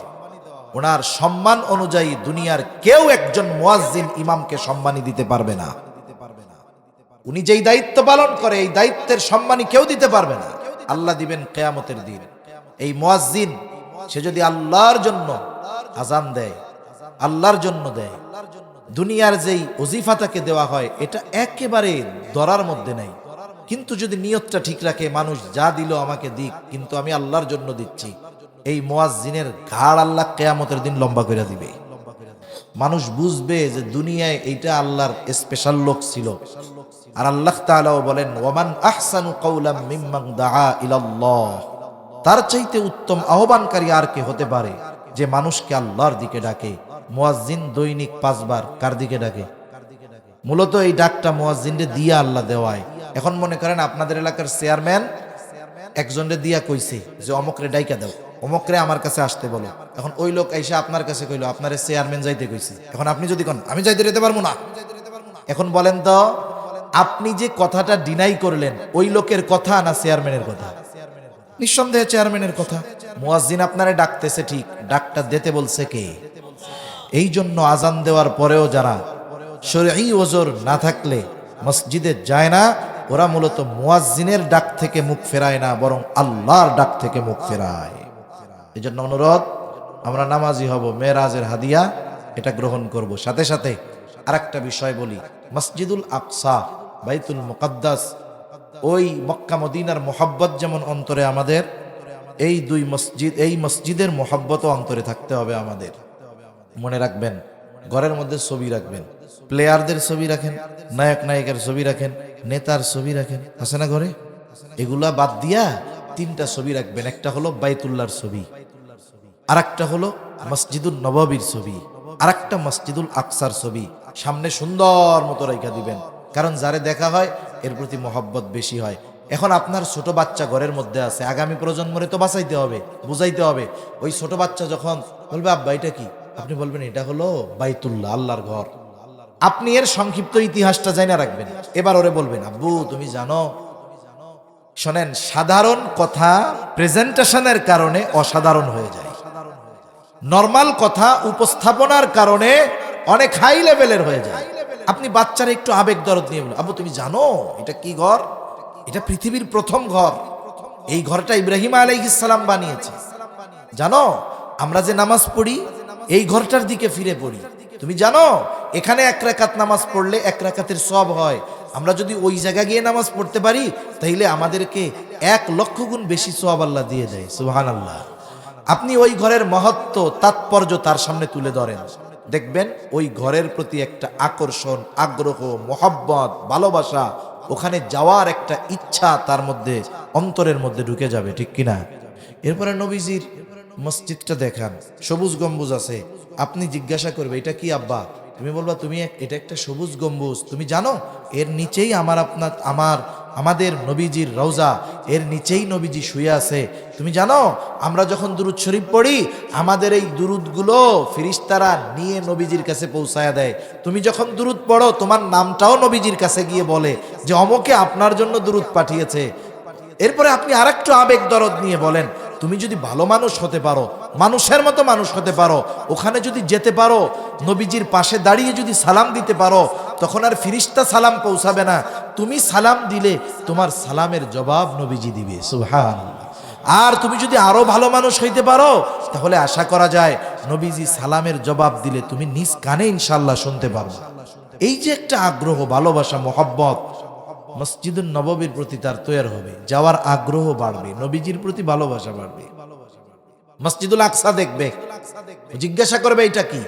A: ওনার সম্মান অনুযায়ী দুনিয়ার কেউ একজন মুয়াজ্জিন ইমামকে সম্মানী দিতে পারবে না। উনি যেই দায়িত্ব পালন করে এই দায়িত্বের সম্মানী কেউ দিতে পারবে না। আল্লাহ দিবেন কিয়ামতের দিন। এই মুয়াজ্জিন সে যদি আল্লাহর জন্য আজান দেয়, আল্লাহর জন্য দেয়, দুনিয়ার যেই ওজিফা তাকে দেওয়া হয় এটা একেবারে ধরার মধ্যে নাই, কিন্তু যদি নিয়তটা ঠিক রাখে, মানুষ যা দিল আমাকে দিক, কিন্তু আমি আল্লাহর জন্য দিচ্ছি, এই মুয়াজ্জিনের ঘাড় আল্লাহ কিয়ামতের দিন লম্বা করে দিবে। মানুষ বুঝবে যে দুনিয়ায় এইটা আল্লাহর স্পেশাল লোক ছিল। আর আল্লাহ তাআলাও বলেন ওয়ামান আহসানু কাওলাম মিম্মান দাআ ইলাল্লাহ, তার চাইতে উত্তম আহ্বানকারী আর কে হতে পারে যে মানুষকে আল্লাহর দিকে ডাকে। মুয়াজ্জিন দৈনিক 5 বার কার দিকে ডাকে? মূলত এই ডাকটা মুয়াজ্জিনরে দিয়া আল্লাহ দেওয়ায়। এখন মনে করেন আপনাদের এলাকার চেয়ারম্যান একজনরে দিয়া কইছে যে অমকরে ডাইকা দাও, অমকরে আমার কাছে আসতে বলো। এখন ওই লোক এসে আপনার কাছে কইলো আপনারে চেয়ারম্যান যাইতে কইছে। এখন আপনি যদি কোন আমি যাইতে যেতে পারবো না, এখন বলেন তো আপনি যে কথাটা ডিনাই করলেন ওই লোকের কথা না চেয়ারম্যানের কথা? নিঃসন্দেহে চেয়ারম্যানের কথা। মুয়াজ্জিন আপনারে ডাকতেছে ঠিক, ডাকটা দিতে বলছে কে? এই জন্য আজান দেওয়ার পরেও যারা শরঈ ওজর না থাকলে মসজিদে যায় না, ওরা মূলত মুয়াজ্জিনের ডাক থেকে মুখ ফেরায় না, বরং আল্লাহর ডাক থেকে মুখ ফেরায়। এই জন্য অনুরোধ, আমরা নামাজি হব, মেরাজের হাদিয়া এটা গ্রহণ করব। সাথে সাথে আরেকটা বিষয় বলি, মসজিদুল আকসা, বাইতুল মুকাদ্দাস, ওই মক্কা মদিনার মোহাব্বত যেমন অন্তরে আমাদের, এই দুই মসজিদ, এই মসজিদের মোহাব্বতও অন্তরে থাকতে হবে আমাদের। মনে রাখবেন, ঘরের মধ্যে ছবি রাখবেন, প্লেয়ারদের ছবি রাখেন, নায়ক নায়িকার ছবি রাখেন, নেতার ছবি রাখেন, আছে না ঘরে? এগুলা বাদ দিয়া তিনটা ছবি রাখবেন। একটা হলো বাইতুল্লাহর ছবি, আর একটা হলো মসজিদুল নববীর ছবি, আর একটা মসজিদুল আকসার ছবি। সামনে সুন্দর মতো রেখা দিবেন, কারণ যারে দেখা হয় এর প্রতি মহব্বত বেশি হয়। এখন আপনার ছোট বাচ্চা ঘরের মধ্যে আছে, আগামী প্রজন্মরে তো বাঁচাইতে হবে, বুঝাইতে হবে। ওই ছোট বাচ্চা যখন বলবে আব্বা এটা কি, আপনি বলবেন এটা হলো বাইতুল্লাহ, আল্লাহর ঘর। আপনি এর সংক্ষিপ্ত ইতিহাসটা জানা রাখবেন। এবার ওরে বলবেন আব্বু তুমি জানো, শোনেন, সাধারণ কথা প্রেজেন্টেশনের কারণে অসাধারণ হয়ে যায়, নরমাল কথা উপস্থাপনার কারণে অনেক হাই লেভেলের হয়ে যায়। আপনি বাচ্চারা একটু আবেগ দরদ নিয়ে বলুন, আব্বু তুমি জানো এটা কি ঘর? এটা পৃথিবীর প্রথম ঘর, এই ঘরটা ইব্রাহিম আলাইহিস সালাম বানিয়েছে। জানো আমরা যে নামাজ পড়ি এই ঘরটার দিকে ফিরে পড়ি, তুমি জানো এখানে 1 রাকাত নামাজ পড়লে 1 রাকাতের সওয়াব হয়। আমরা যদি ওই জায়গায় গিয়ে নামাজ পড়তে পারি তাইলে আমাদেরকে 1 লক্ষ গুণ বেশি সওয়াব আল্লাহ দিয়ে দেয়। সুবহানাল্লাহ। আপনি ওই ঘরের মহত্ব, তাৎপর্য তার সামনে তুলে ধরেন, দেখবেন ওই ঘরের প্রতি একটা আকর্ষণ, আগ্রহ, মোহাব্বত, ভালোবাসা, ওখানে যাওয়ার একটা ইচ্ছা তার মধ্যে, অন্তরের মধ্যে ঢুকে যাবে, ঠিক কিনা? এরপরে নবীজির মসজিদটা দেখান, সবুজ গম্বুজ আছে। আপনি জিজ্ঞাসা করবে এটা কি আব্বা? তুমি বলবা তুমি এটা একটা সবুজ গম্বুজ, তুমি জানো এর নিচেই আমাদের নবীজির রওজা, এর নিচেই নবীজি শুয়ে আছে। তুমি জানো আমরা যখন দুরূদ শরীফ পড়ি আমাদের এই দুরূদগুলো ফেরেশতারা নিয়ে নবীজির কাছে পৌঁছায়া দেয়। তুমি যখন দুরূদ পড়ো তোমার নামটাও নবীজির কাছে গিয়ে বলে যে অমুকে আপনার জন্য দুরূদ পাঠিয়েছে। এরপরে আপনি আরেকটু আবেগ দরদ নিয়ে বলেন, তুমি যদি ভালো মানুষ হতে পারো, মানুষের মতো মানুষ হতে পারো, ওখানে যদি যেতে পারো, নবীজির পাশে দাঁড়িয়ে যদি সালাম দিতে পারো, তখন আর ফিরিস্তা সালাম পৌঁছাবে না, তুমি সালাম দিলে তোমার সালামের জবাব নবীজি দিবে। সুবহানাল্লাহ। আর তুমি যদি আরো ভালো মানুষ হইতে পারো তাহলে আশা করা যায় নবীজি সালামের জবাব দিলে তুমি নিজ কানে ইনশাআল্লাহ শুনতে পারবে। এই যে একটা আগ্রহ, ভালোবাসা, মোহাব্বত মসজিদুন নববীর প্রতি তার তৈরি হবে, যাওয়ার আগ্রহ বাড়বে, নবীজির প্রতি ভালোবাসা বাড়বে। মসজিদুল আকসা দেখবে, জিজ্ঞাসা করবে এটা কি,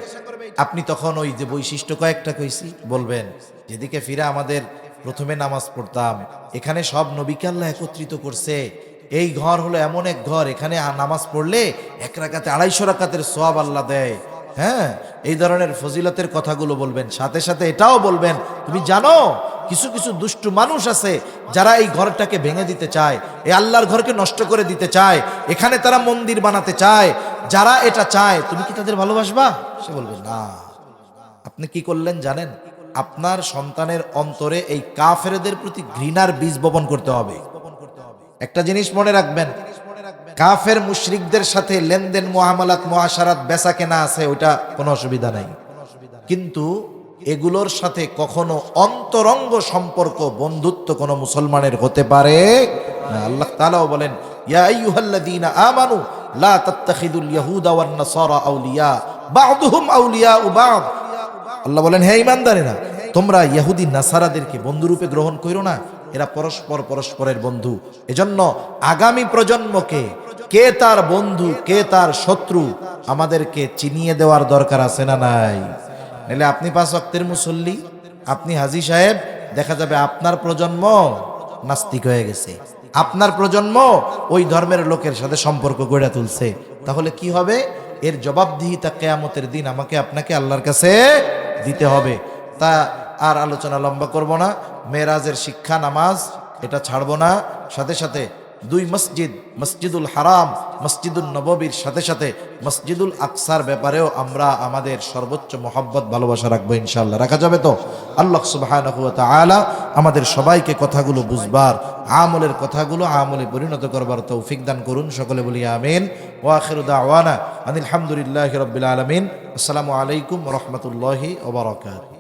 A: আপনি তখন ওই যে বৈশিষ্ট্য কয়েকটা কইছি বলবেন, যেদিকে ফিরে আমাদের প্রথমে নামাজ পড়তাম, এখানে সব নবীকে আল্লাহ একত্রিত করছে। এই ঘর হলো এমন এক ঘর, এখানে নামাজ পড়লে 1 রাকাতে 250 রাকাতের সওয়াব আল্লাহ দেয়। হ্যাঁ, এই ধরনের ফজিলতের কথাগুলো বলবেন। সাথে সাথে এটাও বলবেন, তুমি জানো কিছু কিছু দুষ্টু মানুষ আছে যারা এই ঘরটাকে ভেঙে দিতে চায়, এই আল্লাহর ঘরকে নষ্ট করে দিতে চায়, এখানে তারা মন্দির বানাতে চায়। যারা এটা চায় তুমি কি তাদের ভালোবাসবা? সে বলবে না। আপনি কি করলেন জানেন? আপনার সন্তানের অন্তরে এই কাফেরদের প্রতি ঘৃণার বীজ বপন করতে হবে। একটা জিনিস মনে রাখবেন, কাফের মুশরিকদের সাথে লেনদেন, মুআমালাত, মুআশারাত, বেচা কেনা আছে, ওইটা কোনো অসুবিধা নাই, কিন্তু এগুলোর সাথে কখনো অন্তরঙ্গ সম্পর্ক, বন্ধুত্ব কোনো মুসলমানের হতে পারে না। আল্লাহ তাআলাও বলেন, ইয়া আইয়ুহাল্লাযীনা আমানু লা তাত্তাখিদুল ইয়াহুদা ওয়ান নাসারা আউলিয়া বা'দুহুম আউলিয়াউ বা'দ। আল্লাহ বলেন, হে ঈমানদারেরা, তোমরা ইহুদি নাসারাদেরকে বন্ধুরূপে গ্রহণ করো না, এরা পরস্পর পরস্পরের বন্ধু। এজন্য আগামী প্রজন্মকে কে তার বন্ধু কে তার শত্রু আমাদেরকে চিনিয়ে দেওয়ার দরকার আছে না নাই? নাহলে আপনি 5 ওয়াক্তের মুসল্লি, আপনি হাজী সাহেব, দেখা যাবে আপনার প্রজন্ম নাস্তিক হয়ে গেছে, আপনার প্রজন্ম ওই ধর্মের লোকের সাথে সম্পর্ক গড়ে তুলছে। তাহলে কি হবে? এর জবাবদিহিতা কিয়ামতের দিন আমাকে আপনাকে আল্লাহর কাছে দিতে হবে। তা আর আলোচনা লম্বা করব না। মেরাজের শিক্ষা, নামাজ এটা ছাড়বো না। সাথে সাথে 2 মসজিদ, মসজিদুল হারাম, মসজিদুল নববীর সাথে সাথে মসজিদুল আকসার ব্যাপারেও আমরা আমাদের সর্বোচ্চ মহব্বত, ভালোবাসা রাখবো ইনশাআল্লাহ। রাখা যাবে তো? আল্লাহ সুবহানাহু ওয়া তাআলা আমাদের সবাইকে কথাগুলো বুঝবার, আমলের কথাগুলো আমলে পরিণত করবার তৌফিক দান করুন। সকলে বলি আমিন। ওয়া আখিরু দাওয়ানা আনিল হামদুলিল্লাহি রাব্বিল আলামিন। আসসালামু আলাইকুম ওয়া রাহমাতুল্লাহি ওয়া বারাকাতুহু।